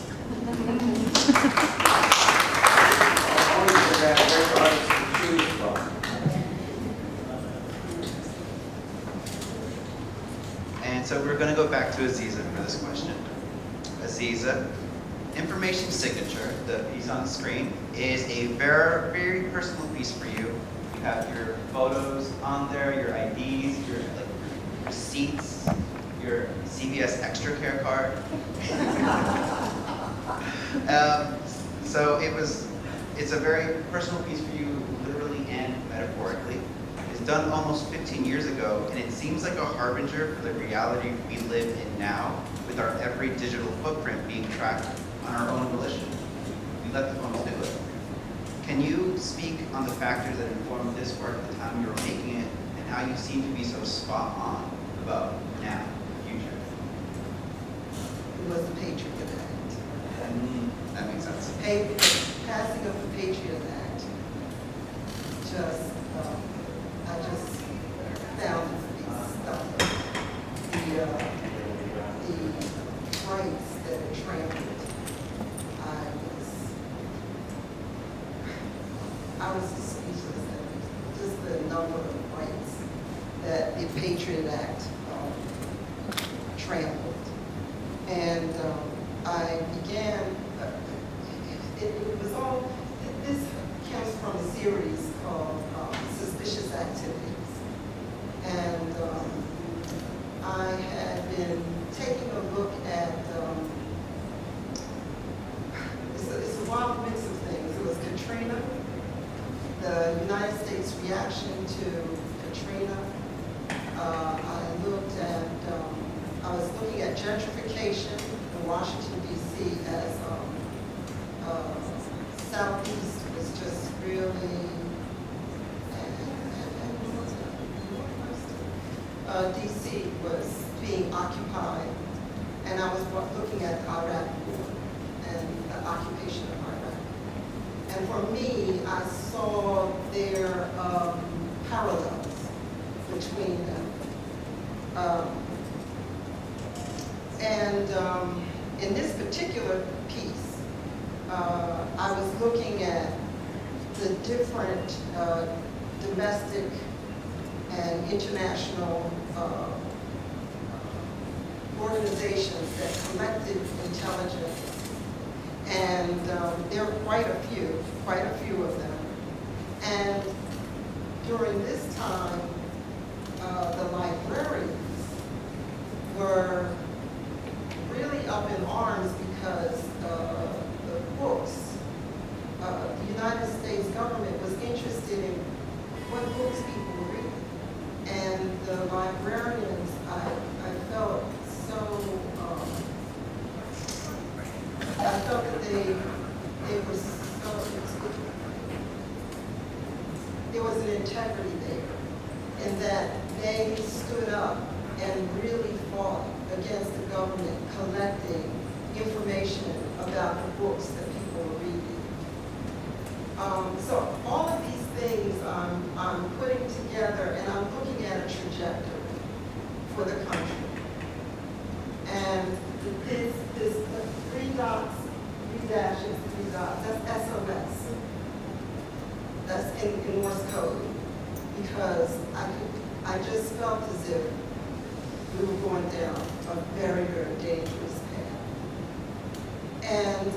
And so we're going to go back to Aziza for this question. Aziza, information signature, the piece on the screen, is a very, very personal piece for you. You have your photos on there, your IDs, your receipts, your CVS Extra Care card. So it's a very personal piece for you, literally and metaphorically. It's done almost 15 years ago, and it seems like a harbinger for the reality we live in now, with our every digital footprint being tracked on our own volition. We let the phones do it. Can you speak on the factors that informed this work at the time you were making it, and how you seem to be so spot on about now, the future? It was the Patriot Act. That makes sense. Passing of the Patriot Act, I just found it to be stunning. The rights that are trampled, I was speechless at just the number of rights that the Patriot Act trampled. And I began, it was all, this comes from a series called Suspicious Activities. And I had been taking a look at, it's a wild mix of things. It was Katrina, the United States reaction to Katrina. I was looking at gentrification in Washington, D.C. as Southeast was just really, D.C. was being occupied, and I was looking at the Iraq War and the occupation of Iraq. And for me, I saw their parallels between them. In this particular piece, I was looking at the different domestic and international organizations that collected intelligence, and there are quite a few of them. And during this time, the librarians were really up in arms because the books, the United States government was interested in what books people were reading. And the librarians, I felt so, I felt that they were so, there was an integrity there, and that they stood up and really fought against the government collecting information about the books that people were reading. So all of these things I'm putting together, and I'm looking at a trajectory for the country. And this the 3 dots, 3 dashes, 3 dots, that's SOS. That's in Morse code, because I just felt as if we were going down a very, very dangerous path. And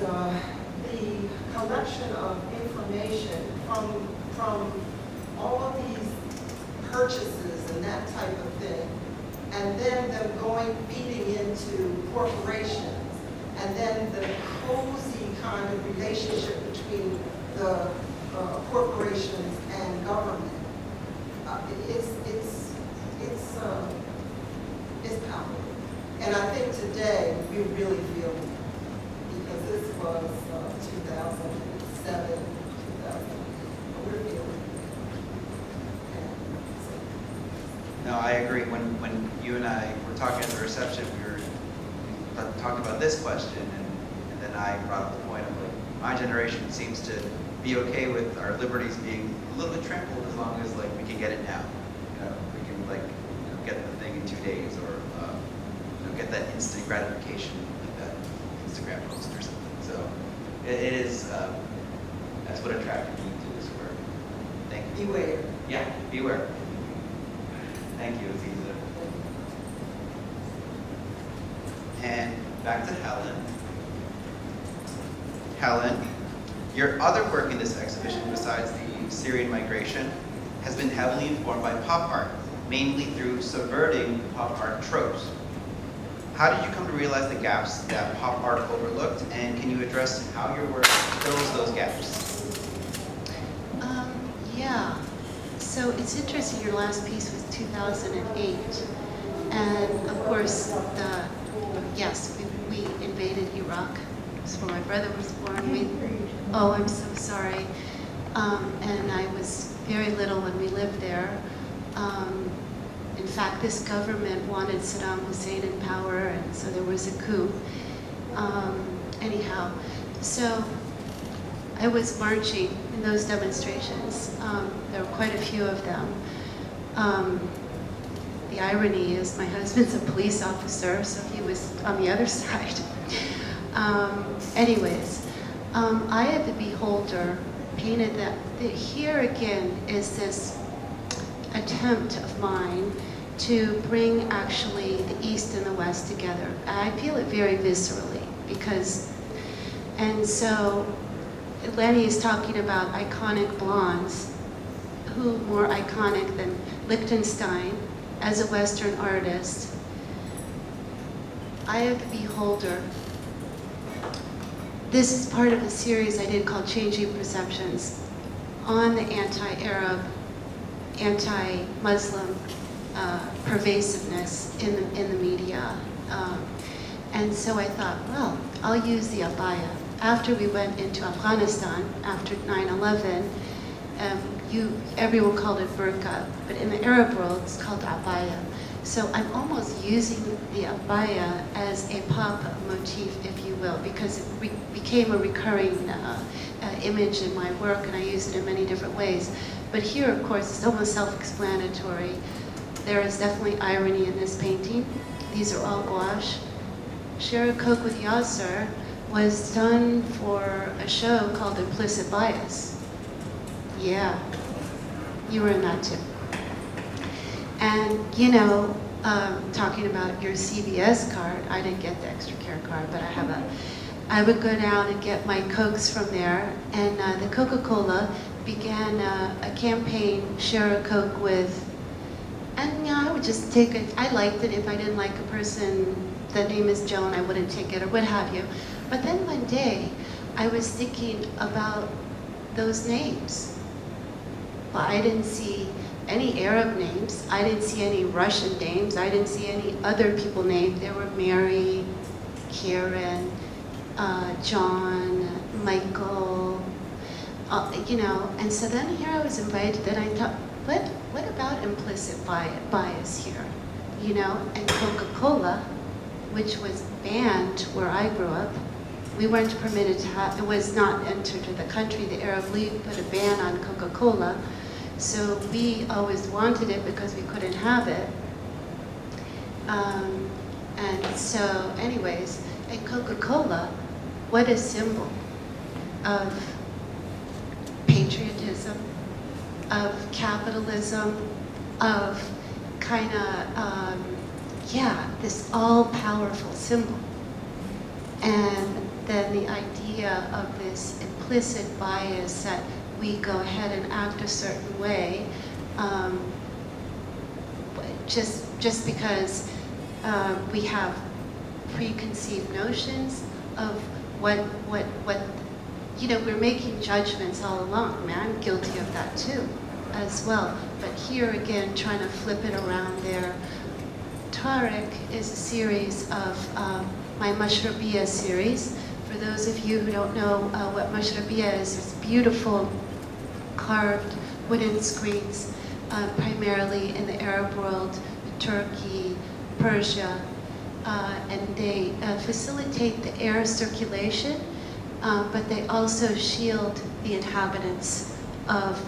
the collection of information from all of these purchases and that type of thing, and then them feeding into corporations, and then the cozy kind of relationship between the corporations and government. It's powerful. And I think today we really feel it, because this was 2007, 2008. We're feeling it. No, I agree. When you and I were talking at the reception, we were talking about this question, and then I brought up the point of like, my generation seems to be okay with our liberties being a little bit trampled as long as like we can get it now. We can like get the thing in 2 days, or get that instant gratification, like that Instagram post or something. So it is. That's what attracted me to this work. Thank you. Beware. Yeah, beware. Thank you, Aziza. And back to Helen. Helen, your other work in this exhibition, besides the Syrian migration, has been heavily informed by pop art, mainly through subverting pop art tropes. How did you come to realize the gaps that pop art overlooked, and can you address how your work fills those gaps? Yeah. So it's interesting, your last piece was 2008. And of course, we invaded Iraq. That's where my brother was born. Oh, I'm so sorry. And I was very little when we lived there. In fact, this government wanted Saddam Hussein in power, and so there was a coup. Anyhow, so I was marching in those demonstrations. There were quite a few of them. The irony is my husband's a police officer, so he was on the other side. Anyways, I at the Beholder painted that here again is this attempt of mine to bring actually the East and the West together. I feel it very viscerally and so Lenny is talking about iconic blondes. Who more iconic than Lichtenstein as a Western artist? I at the Beholder. This is part of a series I did called Changing Perceptions on the anti-Arab, anti-Muslim pervasiveness in the media. And so I thought, well, I'll use the abaya. After we went into Afghanistan, after 9/11, everyone called it burqa, but in the Arab world, it's called abaya. So I'm almost using the abaya as a pop motif, if you will, because it became a recurring image in my work, and I use it in many different ways. But here, of course, it's almost self-explanatory. There is definitely irony in this painting. These are all gouache. Share a Coke with Yasser was done for a show called Implicit Bias. Yeah, you were in that too. And, talking about your CVS card, I didn't get the extra care card, but I would go down and get my Cokes from there, and the Coca-Cola began a campaign, Share a Coke with, and I would just take it. I liked it. If I didn't like a person, the name is Joan, I wouldn't take it or what have you. But then one day, I was thinking about those names. Well, I didn't see any Arab names. I didn't see any Russian names. I didn't see any other people named. There were Mary, Karen, John, Michael, you know. And so then here I was invited. Then I thought, what about implicit bias here? You know, and Coca-Cola, which was banned where I grew up. We weren't permitted to have, it was not entered to the country. The Arab League put a ban on Coca-Cola. So we always wanted it because we couldn't have it. And so anyways, and Coca-Cola, what a symbol of patriotism, of capitalism, of kind of, yeah, this all-powerful symbol. And then the idea of this implicit bias that we go ahead and act a certain way, just because we have preconceived notions of what, you know, we're making judgments all along. I mean, I'm guilty of that too, as well. But here again, trying to flip it around there. Tariq is a series of my Mashrabiyya series. For those of you who don't know what Mashrabiyya is, it's beautiful carved wooden screens, primarily in the Arab world, Turkey, Persia, and they facilitate the air circulation, but they also shield the inhabitants of,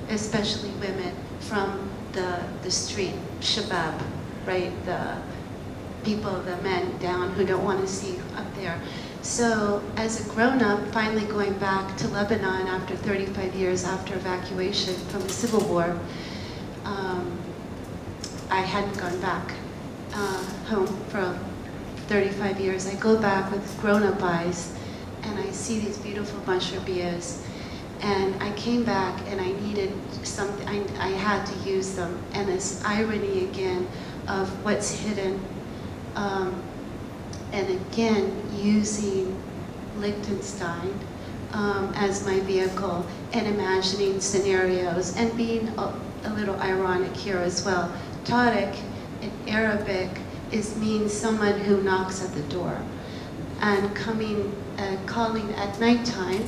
especially women, from the street, shabab, right? The people, the men down who don't want to see up there. So as a grown-up, finally going back to Lebanon after 35 years after evacuation from the civil war, I hadn't gone back home for 35 years. I go back with grown-up eyes, and I see these beautiful Mashrabiyas. And I came back, and I needed something. I had to use them. And this irony again of what's hidden. And again, using Liechtenstein as my vehicle and imagining scenarios and being a little ironic here as well. Tariq in Arabic means someone who knocks at the door. And calling at nighttime,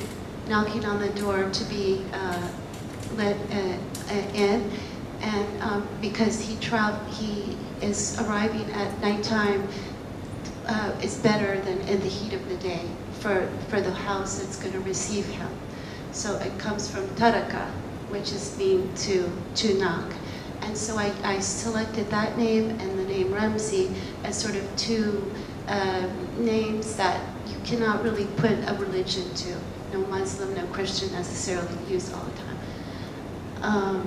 knocking on the door to be let in. And because he is arriving at nighttime, is better than in the heat of the day for the house that's going to receive him. So it comes from taraka, which is mean to knock. And so I selected that name and the name Ramzi as sort of two names that you cannot really put a religion to. No Muslim, no Christian necessarily used all the time.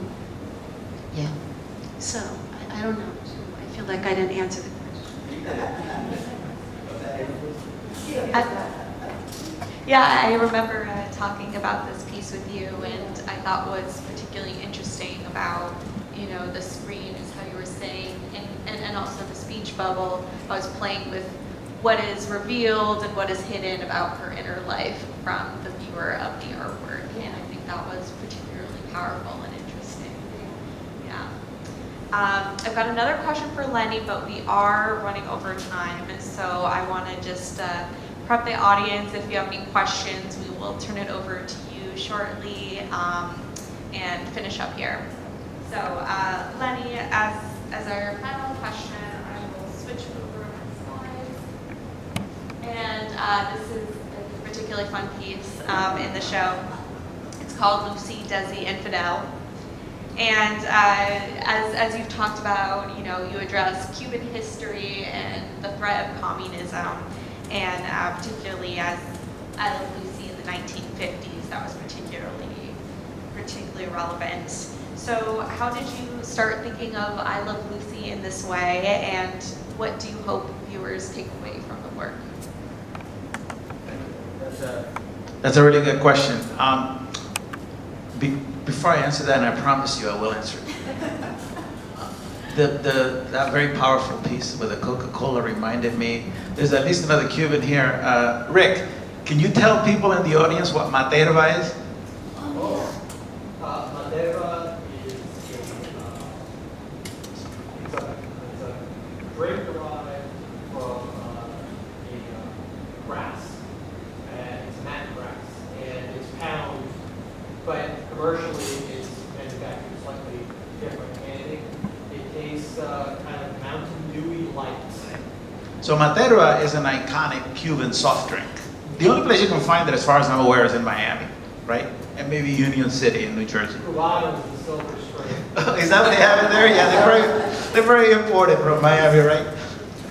Yeah. So I don't know. I feel like I didn't answer the question. Yeah, I remember talking about this piece with you, and I thought was particularly interesting about, you know, the screen is how you were saying, and also the speech bubble. I was playing with what is revealed and what is hidden about her inner life from the viewer of the artwork, and I think that was particularly powerful and interesting. Yeah. I've got another question for Lenny, but we are running over time, so I want to just prep the audience. If you have any questions, we will turn it over to you shortly and finish up here. So Lenny, as our final question, I will switch over my slides. And this is a particularly fun piece in the show. It's called Lucy, Desi, Infidel. And as you've talked about, you know, you address Cuban history and the threat of communism, and particularly as I Love Lucy in the 1950s, that was particularly relevant. So how did you start thinking of I Love Lucy in this way, and what do you hope viewers take away from the work? That's a really good question. Before I answer that, and I promise you I will answer it. that very powerful piece with the Coca-Cola reminded me, there's at least another Cuban here. Rick, can you tell people in the audience what materva is? Madeira is it's a drink derived from a grass, and it's mat grass, and it's pound, but commercially it's manufactured slightly different, and it tastes kind of Mountain Dewy light. So materva is an iconic Cuban soft drink. The only place you can find it, as far as I'm aware, is in Miami, right? And maybe Union City in New Jersey. Cubano is the silver string. Is that what they have it there? Yeah, they're very imported from Miami, right?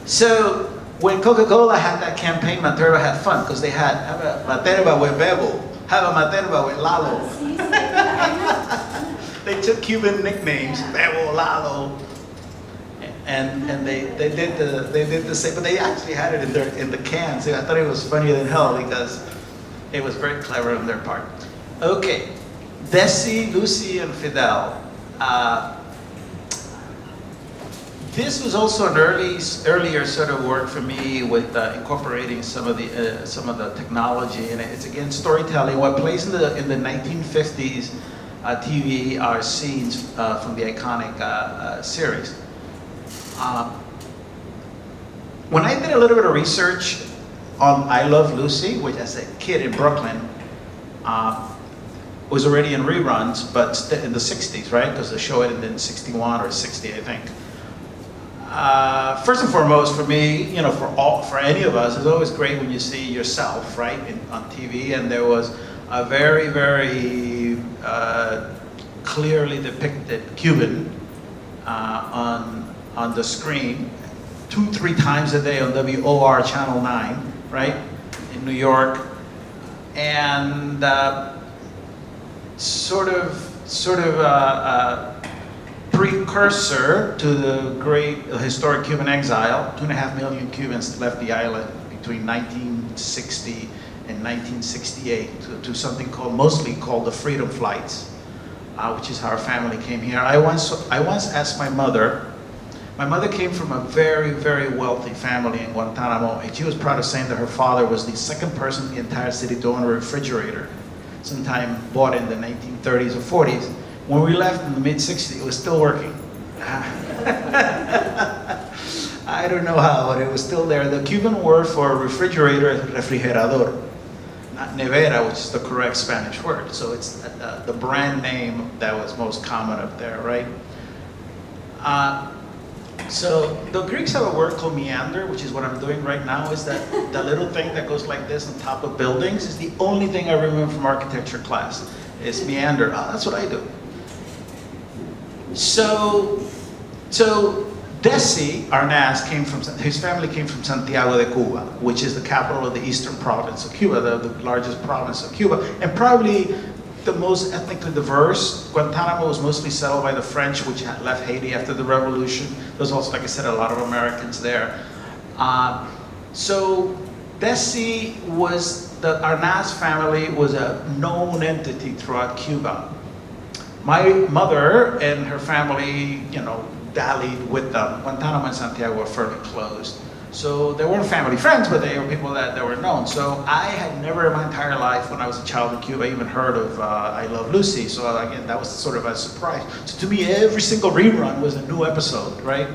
So when Coca-Cola had that campaign, Materva had fun because they had have a Materva with Bebo, have a Materva with Lalo. They took Cuban nicknames, Bebo, Lalo, and they did the same, but they actually had it in the cans. I thought it was funnier than hell because it was very clever on their part. Okay, Desi, Lucy, and Fidel. This was also an earlier sort of work for me with incorporating some of the technology, and it's again storytelling. What plays in the 1950s TV are scenes from the iconic series. When I did a little bit of research on I Love Lucy, which as a kid in Brooklyn, was already in reruns, but in the 60s, right? Because the show ended in 61 or 60, I think. First and foremost, for me, you know, for any of us, it's always great when you see yourself, right, on TV. And there was a very, very clearly depicted Cuban on the screen, 2-3 times a day on WOR Channel 9, right, in New York, and sort of precursor to the great historic Cuban exile. 2.5 million Cubans left the island between 1960 and 1968 to something mostly called the Freedom Flights, which is how our family came here. I once asked my mother. My mother came from a very, very wealthy family in Guantanamo, and she was proud of saying that her father was the second person in the entire city to own a refrigerator, sometime bought in the 1930s or 40s. When we left in the mid-60s, it was still working. I don't know how, but it was still there. The Cuban word for refrigerator is refrigerador, not nevera, which is the correct Spanish word. So it's the brand name that was most common up there, right? So the Greeks have a word called meander, which is what I'm doing right now, is that the little thing that goes like this on top of buildings is the only thing I remember from architecture class, is meander. Oh, that's what I do. So Desi Arnaz his family came from Santiago de Cuba, which is the capital of the eastern province of Cuba, the largest province of Cuba, and probably the most ethnically diverse. Guantanamo was mostly settled by the French, which had left Haiti after the revolution. There's also, like I said, a lot of Americans there. So Desi the Arnaz family was a known entity throughout Cuba. My mother and her family, you know, dallied with them. Guantanamo and Santiago were fairly closed. So they weren't family friends, but they were people that were known. So I had never in my entire life, when I was a child in Cuba, even heard of I Love Lucy. So again, that was sort of a surprise. So to me, every single rerun was a new episode, right?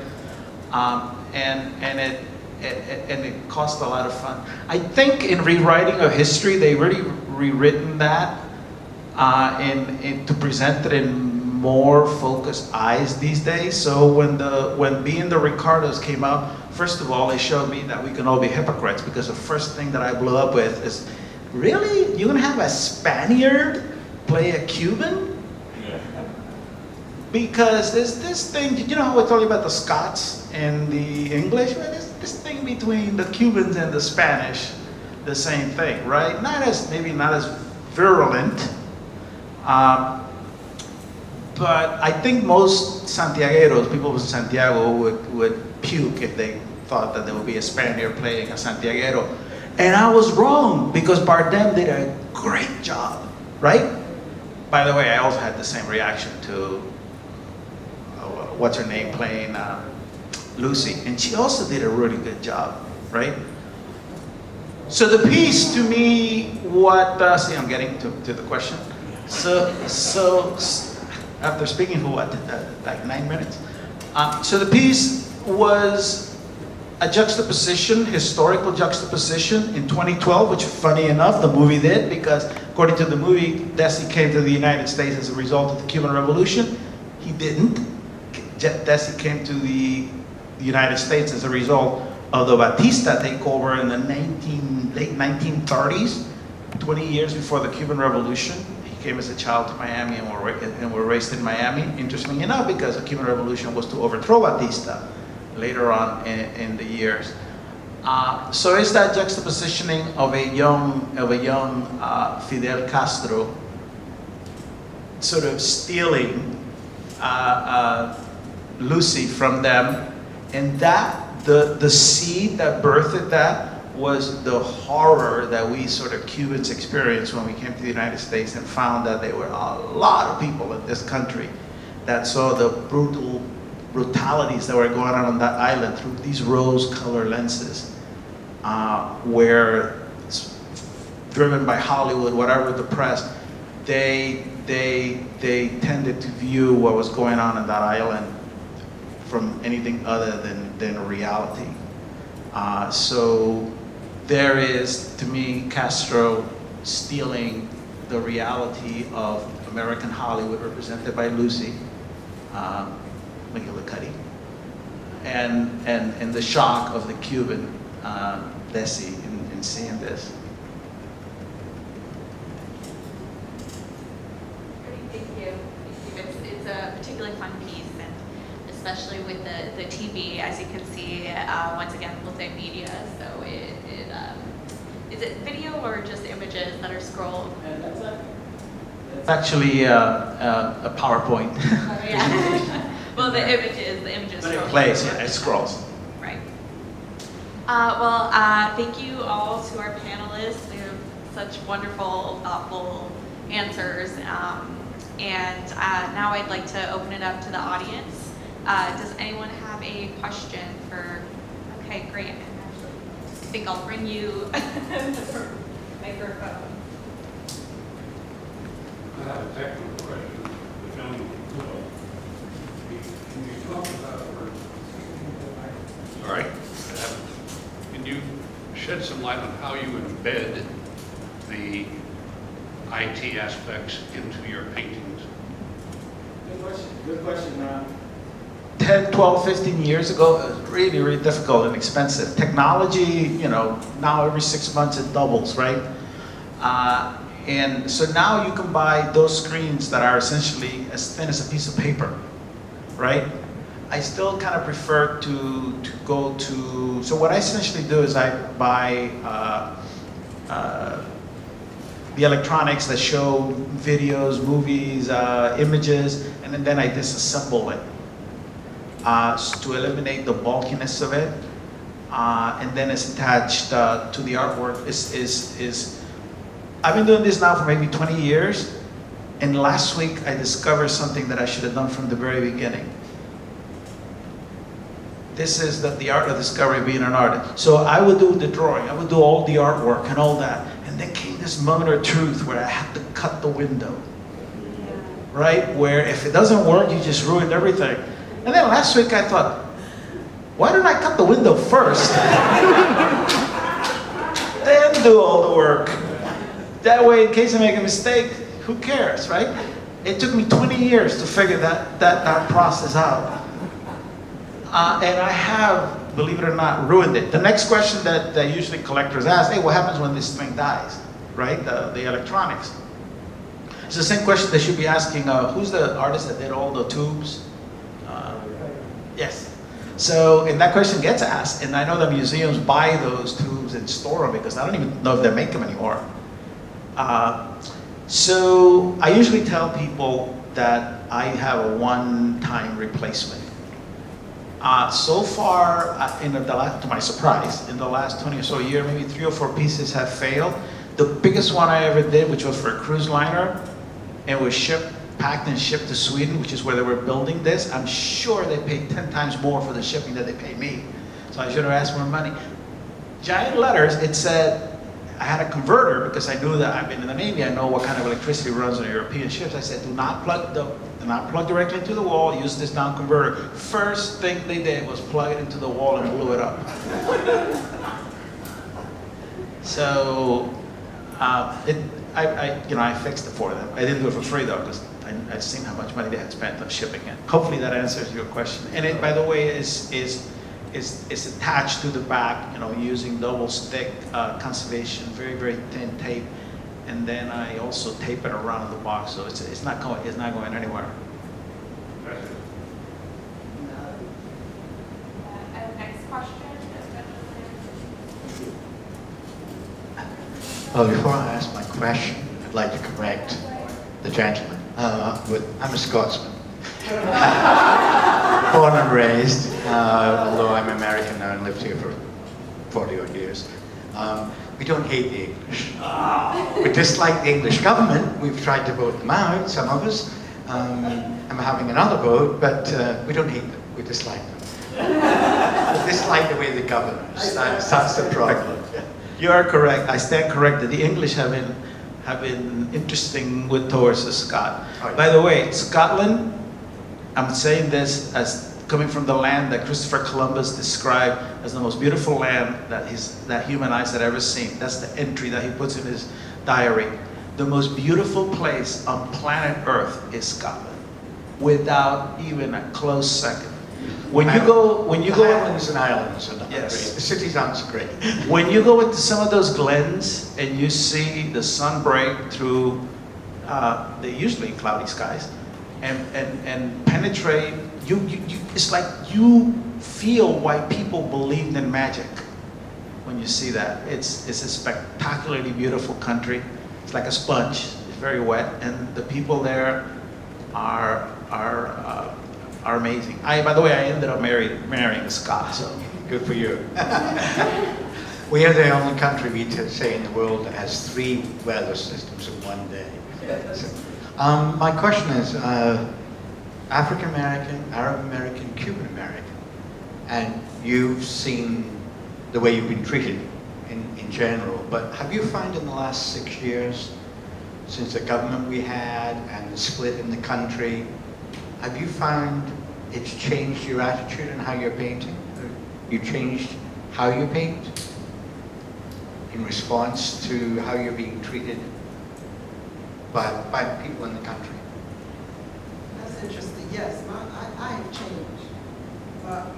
And it cost a lot of fun. I think in rewriting of history, they really rewritten that to present it in more focused eyes these days. So when Being the Ricardos came out, first of all, they showed me that we can all be hypocrites, because the first thing that I blew up with is, really? You're gonna have a Spaniard play a Cuban? Because there's this thing, you know how I told you about the Scots and the English? Well, there's this thing between the Cubans and the Spanish, the same thing, right? Maybe not as virulent, but I think most Santiagueros, people from Santiago, would puke if they thought that there would be a Spaniard playing a Santiaguero. And I was wrong, because Bardem did a great job, right? By the way, I also had the same reaction to what's her name, playing Lucy, and she also did a really good job, right? So the piece to me, see, I'm getting to the question. So after speaking for like 9 minutes. So the piece was a juxtaposition, historical juxtaposition in 2012, which funny enough, the movie did, because according to the movie, Desi came to the United States as a result of the Cuban Revolution. He didn't. Desi came to the United States as a result of the Batista takeover in the late 1930s, 20 years before the Cuban Revolution. He came as a child to Miami and were raised in Miami, interestingly enough, because the Cuban Revolution was to overthrow Batista later on in the years. So it's that juxtapositioning of a young Fidel Castro sort of stealing Lucy from them, and that the seed that birthed that was the horror that we sort of Cubans experienced when we came to the United States and found that there were a lot of people in this country that saw the brutalities that were going on that island through these rose-colored lenses, where driven by Hollywood, whatever the press, they tended to view what was going on in that island from anything other than reality. So there is, to me, Castro stealing the reality of American Hollywood, represented by Lucy McGillicuddy, and the shock of the Cuban Desi in seeing this. Thank you. It's a particularly fun piece, and especially with the TV, as you can see, once again, multimedia. So is it video or just images that are scrolled? It's actually a PowerPoint. Oh, yeah. Well, the images. But it scroll. plays, yeah, it scrolls. Right. Thank you all to our panelists. They have such wonderful, thoughtful answers. And now I'd like to open it up to the audience. Does anyone have a question for? Okay, great. I think I'll bring you the microphone. I have a technical question. The gentleman below. Can you talk about, sorry, can you shed some light on how you embed the IT aspects into your paintings? Good question. 10, 12, 15 years ago, it was really, really difficult and expensive. Technology, now every 6 months it doubles, right? And so now you can buy those screens that are essentially as thin as a piece of paper, right? I still kind of prefer to go to, so what I essentially do is I buy the electronics that show videos, movies, images, and then I disassemble it to eliminate the bulkiness of it. And then it's attached to the artwork. I've been doing this now for maybe 20 years, and last week I discovered something that I should have done from the very beginning. This is the art of discovery, being an artist. So I would do the drawing, I would do all the artwork and all that, and then came this moment of truth where I had to cut the window, right? Where if it doesn't work, you just ruined everything. And then last week I thought, why didn't I cut the window first? Then do all the work. That way, in case I make a mistake, who cares, right? It took me 20 years to figure that process out. And I have, believe it or not, ruined it. The next question that usually collectors ask, hey, what happens when this thing dies, right? The electronics. It's the same question they should be asking, who's the artist that did all the tubes? Yes. So, and that question gets asked, and I know that museums buy those tubes and store them because I don't even know if they make them anymore. So I usually tell people that I have a one-time replacement. So far, to my surprise, in the last 20 or so years, maybe 3 or 4 pieces have failed. The biggest one I ever did, which was for a cruise liner, and was shipped packed and shipped to Sweden, which is where they were building this. I'm sure they paid 10 times more for the shipping than they paid me. So I should have asked more money. Giant letters, it said, I had a converter because I knew that I've been in the Navy, I know what kind of electricity runs on European ships. I said, do not plug directly into the wall, use this down converter. First thing they did was plug it into the wall and blew it up. So, I fixed it for them. I didn't do it for free though, because I'd seen how much money they had spent on shipping it. Hopefully that answers your question. And it, by the way, is attached to the back, using double stick conservation, very, very thin tape. And then I also tape it around the box, so it's not going anywhere. Next question. Well, before I ask my question, I'd like to correct the gentleman. I'm a Scotsman. Born and raised, although I'm American now and lived here for 40 odd years. We don't hate the English. We dislike the English government. We've tried to vote them out, some of us. I'm having another vote, but we don't hate them. We dislike them. We dislike the way they govern us. That's the problem. You are correct. I stand corrected. The English have been interesting towards the Scot. Oh, yeah. By the way, Scotland, I'm saying this as coming from the land that Christopher Columbus described as the most beautiful land that human eyes had ever seen. That's the entry that he puts in his diary. The most beautiful place on planet Earth is Scotland, without even a close second. When you go, Highlands and islands are not Yes. great. The cities aren't so great. when you go into some of those glens and you see the sun break through, they're usually cloudy skies, and penetrate, it's like you feel why people believed in magic when you see that. It's a spectacularly beautiful country. It's like a sponge. It's very wet, and the people there are amazing. By the way, I ended up marrying a Scot, so. Good for you. We are the only country, we say, in the world that has 3 weather systems in one day. So, my question is, African American, Arab American, Cuban American, and you've seen the way you've been treated in general, but have you found in the last 6 years, since the government we had and the split in the country, have you found it's changed your attitude and how you're painting? You changed how you paint in response to how you're being treated by people in the country? That's interesting. Yes, I have changed.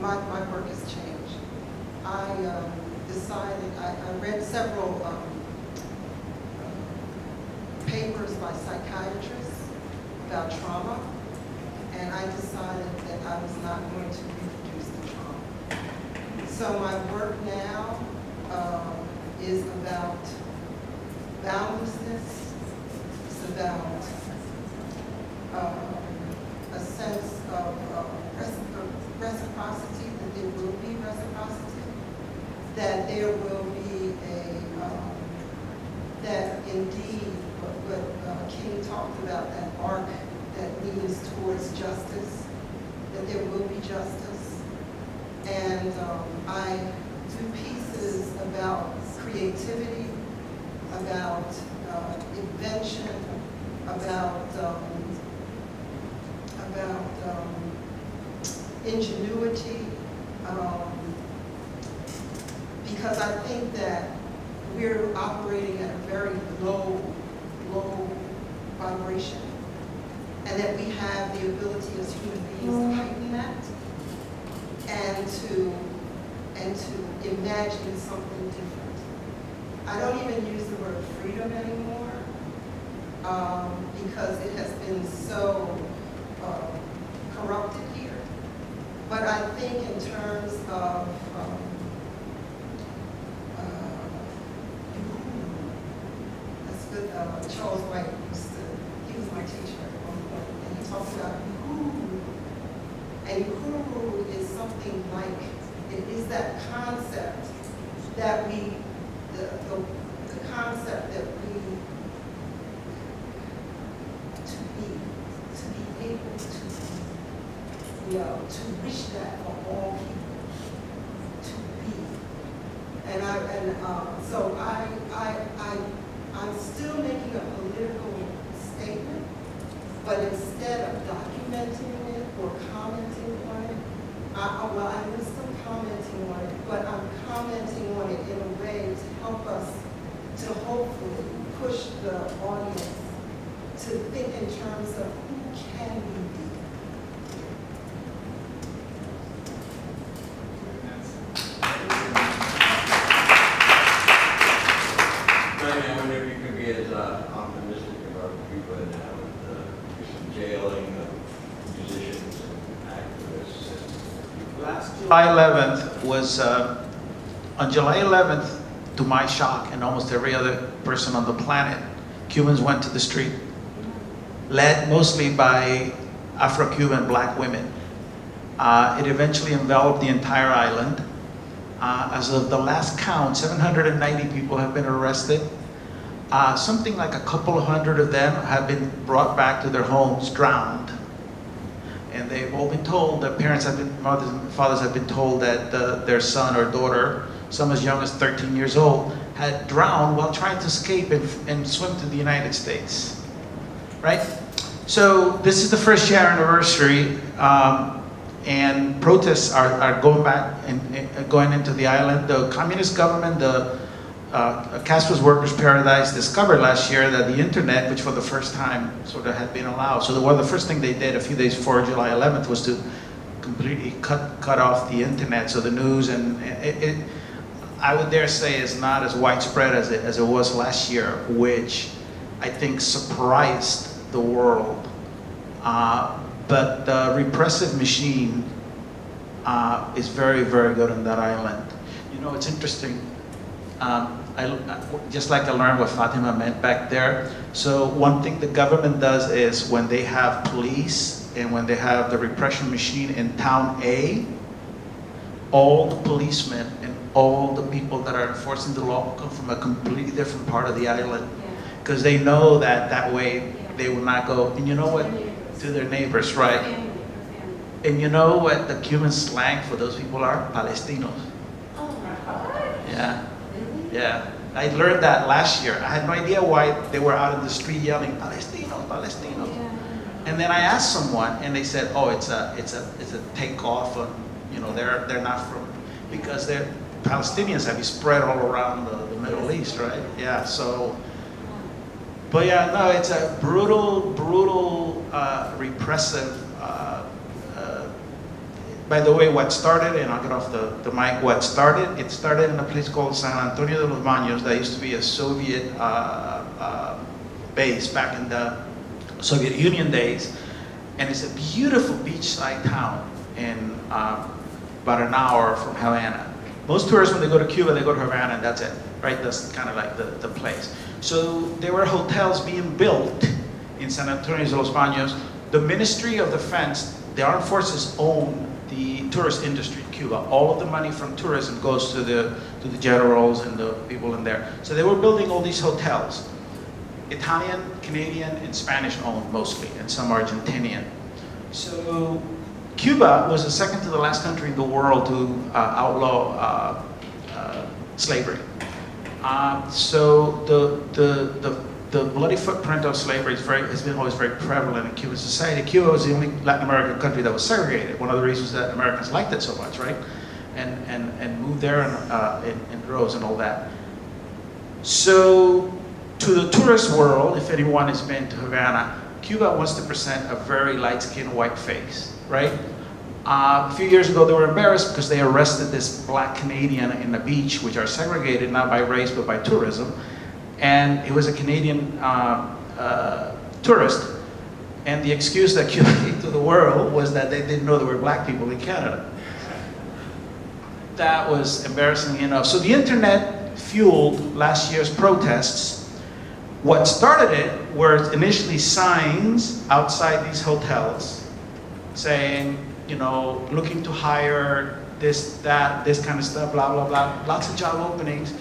My work has changed. I decided, I read several papers by psychiatrists about trauma, and I decided that I was not going to reproduce the trauma. So my work now is about boundlessness. It's about a sense of reciprocity, that there will be reciprocity, that there will be that indeed what King talked about, that arc that leads towards justice, that there will be justice. And I do pieces about creativity, about invention, about ingenuity, because I think that we're operating at a very low vibration, and that we have the ability as human beings to heighten that, and to imagine something different. I don't even use the word freedom anymore, because it has been so corrupted here. But I think in terms of that's good. Charles White he was my teacher at one point, and he talked about uhuru. And uhuru is something like, it is that concept that we, the concept that we, to be. be able to, you know, to reach that for all people to be. And I'm still making a political statement, but instead of documenting it or commenting on it, I am still commenting on it, but I'm commenting on it in a way to help us to hopefully push the audience to think in terms of who can we be. Right, I wonder if you could be as optimistic about Cuba now with the recent jailing of musicians and activists. Last July 11th was, on July 11th, to my shock and almost every other person on the planet, Cubans went to the street, led mostly by Afro-Cuban black women. It eventually enveloped the entire island. As of the last count, 790 people have been arrested. Something like a couple of hundred of them have been brought back to their homes drowned. And they've all been told, their parents have been, mothers and fathers have been told that their son or daughter, some as young as 13 years old, had drowned while trying to escape and swim to the United States, right? So this is the first year anniversary, and protests are going back and going into the island. The communist government, the Castro's Workers' Paradise, discovered last year that the internet, which for the first time sort of had been allowed. So the first thing they did a few days before July 11th was to completely cut off the internet. So the news and I would dare say is not as widespread as it was last year, which I think surprised the world. But the repressive machine is very, very good on that island. You know, it's interesting. Just like I learned what Fatima meant back there. So one thing the government does is when they have police and when they have the repression machine in town A, all the policemen and all the people that are enforcing the law come from a completely different part of the island. Because they know that way they will not go, and you know what, to their neighbors, right? And you know what the Cuban slang for those people are? Palestinos. Yeah. Yeah, I learned that last year. I had no idea why they were out in the street yelling, Palestinos, Palestinos. And then I asked someone, and they said, oh, it's a takeoff on, you know, they're not from, because they're Palestinians have been spread all around the Middle East, right? Yeah, so, but yeah, no, it's a brutal, repressive. By the way, what started, and I'll get off the mic, it started in a place called San Antonio de los Baños that used to be a Soviet base back in the Soviet Union days. And it's a beautiful beachside town in about an hour from Havana. Most tourists, when they go to Cuba, they go to Havana and that's it, right? That's kind of like the place. So there were hotels being built in San Antonio de los Baños. The Ministry of Defense, the armed forces own the tourist industry in Cuba. All of the money from tourism goes to the generals and the people in there. So they were building all these hotels. Italian, Canadian, and Spanish owned mostly, and some Argentinian. So Cuba was the second to the last country in the world to outlaw slavery. So the bloody footprint of slavery has been always very prevalent in Cuban society. Cuba was the only Latin American country that was segregated. One of the reasons that Americans liked it so much, right? And moved there in droves and all that. So to the tourist world, if anyone has been to Havana, Cuba wants to present a very light-skinned white face, right? A few years ago, they were embarrassed because they arrested this black Canadian in the beach, which are segregated not by race but by tourism. And it was a Canadian tourist. And the excuse that Cuba gave to the world was that they didn't know there were black people in Canada. That was embarrassing enough. So the internet fueled last year's protests. What started it were initially signs outside these hotels saying, you know, looking to hire this, that, this kind of stuff, blah, blah, blah, lots of job openings.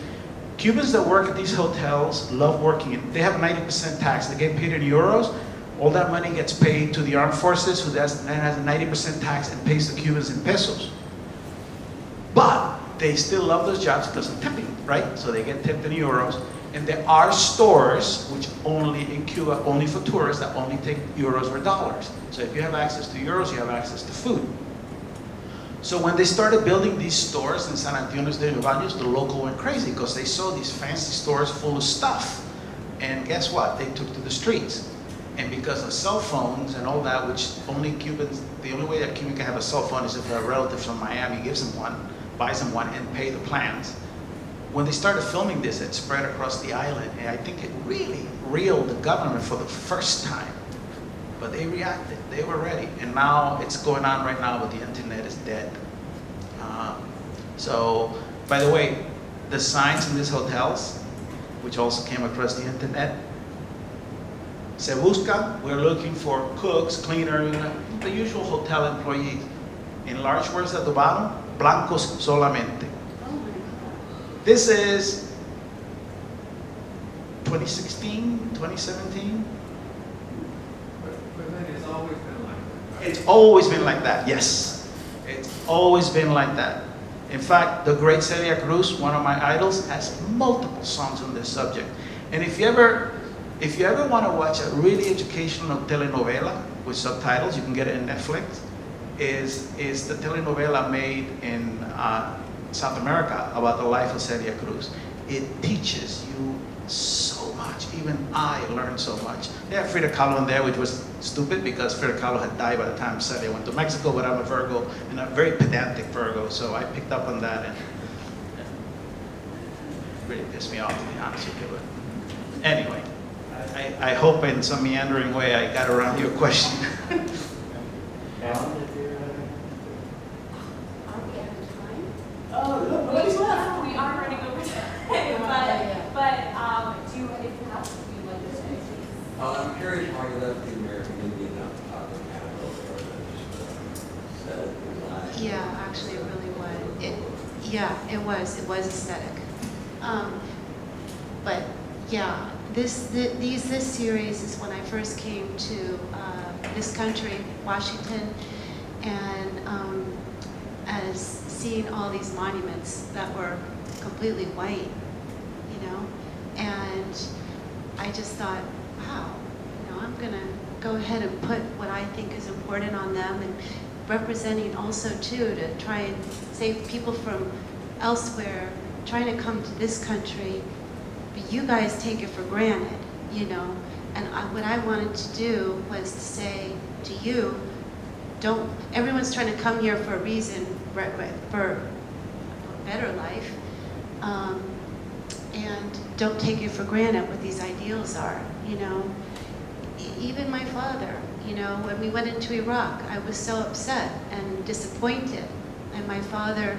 Cubans that work at these hotels love working. They have a 90% tax. They get paid in euros. All that money gets paid to the armed forces, who then has a 90% tax and pays the Cubans in pesos. But they still love those jobs because of tipping, right? So they get tipped in euros. And there are stores, which only in Cuba, only for tourists, that only take euros or dollars. So if you have access to euros, you have access to food. So when they started building these stores in San Antonio de los Baños, the local went crazy because they saw these fancy stores full of stuff. And guess what? They took to the streets. And because of cell phones and all that, which only Cubans, the only way that Cuban can have a cell phone is if a relative from Miami gives them one, buys them one, and pay the plans. When they started filming this, it spread across the island, and I think it really reeled the government for the first time. But they reacted, they were ready, and now it's going on right now, but the internet is dead. So, by the way, the signs in these hotels, which also came across the internet, Se busca, we're looking for cooks, cleaners, the usual hotel employees. In large words at the bottom, blancos solamente. This is 2016, 2017. But then it's always been like that. Right? It's always been like that, yes. It's always been like that. In fact, the great Celia Cruz, one of my idols, has multiple songs on this subject. And if you ever want to watch a really educational telenovela with subtitles, you can get it in Netflix, is the telenovela made in South America about the life of Celia Cruz. It teaches you so much. Even I learned so much. They have Frida Kahlo in there, which was stupid because Frida Kahlo had died by the time Celia went to Mexico, but I'm a Virgo, and a very pedantic Virgo, so I picked up on that, and it really pissed me off, to be honest with you. But anyway, I hope in some meandering way I got around your question. Alan, if you're Are we out of time? We are running over time, but do you, if you have, do you like to say? I'm curious why you left the American Indian out of the capital or just said it was Yeah, actually, it really was. It was aesthetic. But yeah, this series is when I first came to this country, Washington, and as seeing all these monuments that were completely white, you know, and I just thought, wow, you know, I'm gonna go ahead and put what I think is important on them, and representing also too to try and save people from elsewhere trying to come to this country, but you guys take it for granted, you know. And what I wanted to do was to say to you, everyone's trying to come here for a reason, for a better life, and don't take it for granted what these ideals are, you know. Even my father, you know, when we went into Iraq, I was so upset and disappointed. And my father,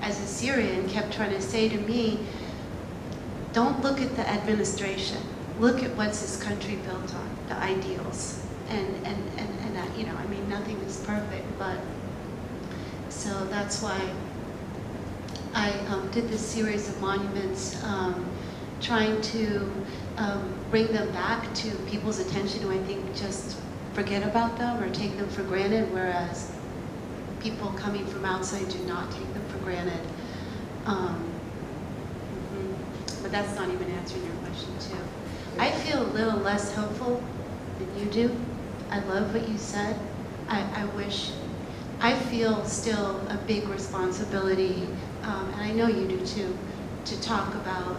as a Syrian, kept trying to say to me, don't look at the administration. Look at what's this country built on, the ideals. And that, you know, I mean, nothing is perfect, but so that's why I did this series of monuments, trying to bring them back to people's attention who I think just forget about them or take them for granted, whereas people coming from outside do not take them for granted. But that's not even answering your question too. I feel a little less hopeful than you do. I love what you said. I feel still a big responsibility, and I know you do too, to talk about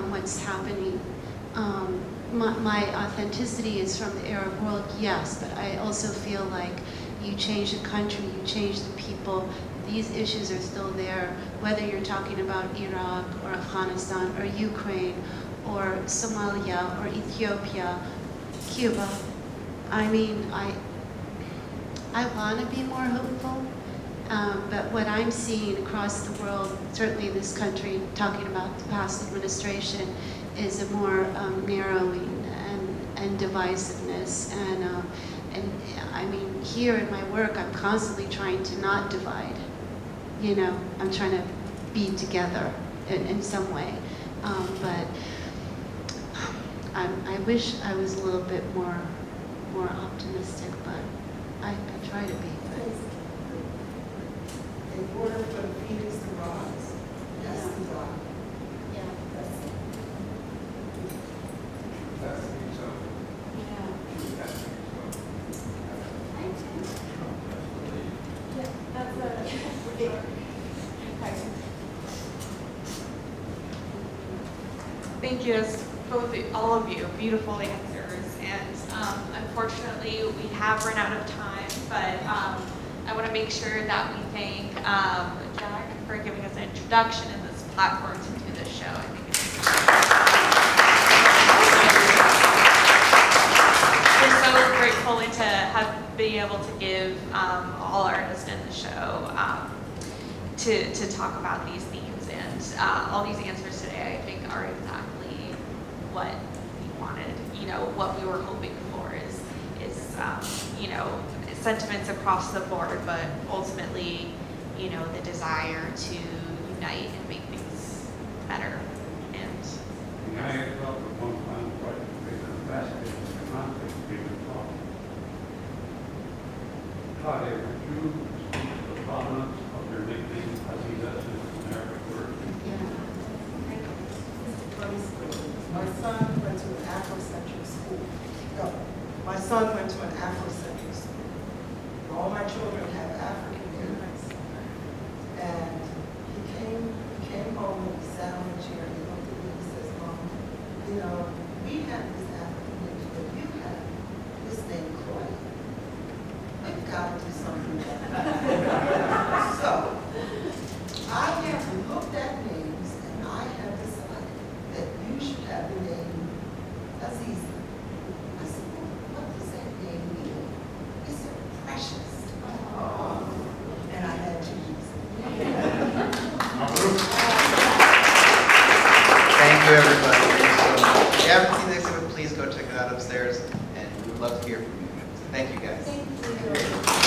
what's happening. My authenticity is from the Arab world, yes, but I also feel like you change the country, you change the people. These issues are still there, whether you're talking about Iraq or Afghanistan or Ukraine or Somalia or Ethiopia, Cuba. I mean, I want to be more hopeful, but what I'm seeing across the world, certainly in this country, talking about the past administration, is a more narrowing and divisiveness. And I mean, here in my work, I'm constantly trying to not divide. You know, I'm trying to be together in some way. But I wish I was a little bit more more optimistic, but I try to be. In order for the phoenix to rise, that's the God. Yeah. That's it. Yeah, that's Thank you, all of you, beautiful answers. And unfortunately, we have run out of time, but I want to make sure that we thank Jack for giving us an introduction and this platform to do this show. I think we're so grateful to have been able to give all artists in the show to talk about these themes, and all these answers today, I think, are exactly what we wanted. You know, what we were hoping for is you know, sentiments across the board, but ultimately, you know, the desire to unite and make things better. And May I ask about the one final question, because the basket is the conflict being involved. Claudia, would you speak to the provenance of your nickname, Aziza, since it's an Arabic word? My son went to an Afrocentric school. No, my son went to an Afrocentric school. All my children have African parents. And he came home and he sat on a chair and he looked at me and he says, Mom, you know, we have this African name, but you have this name, Claudia. We've got to do something about it. So, I have looked at names and I have decided that you should have the name Aziza. I said, well, what does that name mean? He said, precious. And I had to use it. Thank you, everybody. Thanks so much. If you haven't seen the exhibit, please go check it out upstairs, and we would love to hear from you. Thank you, guys. Thank you.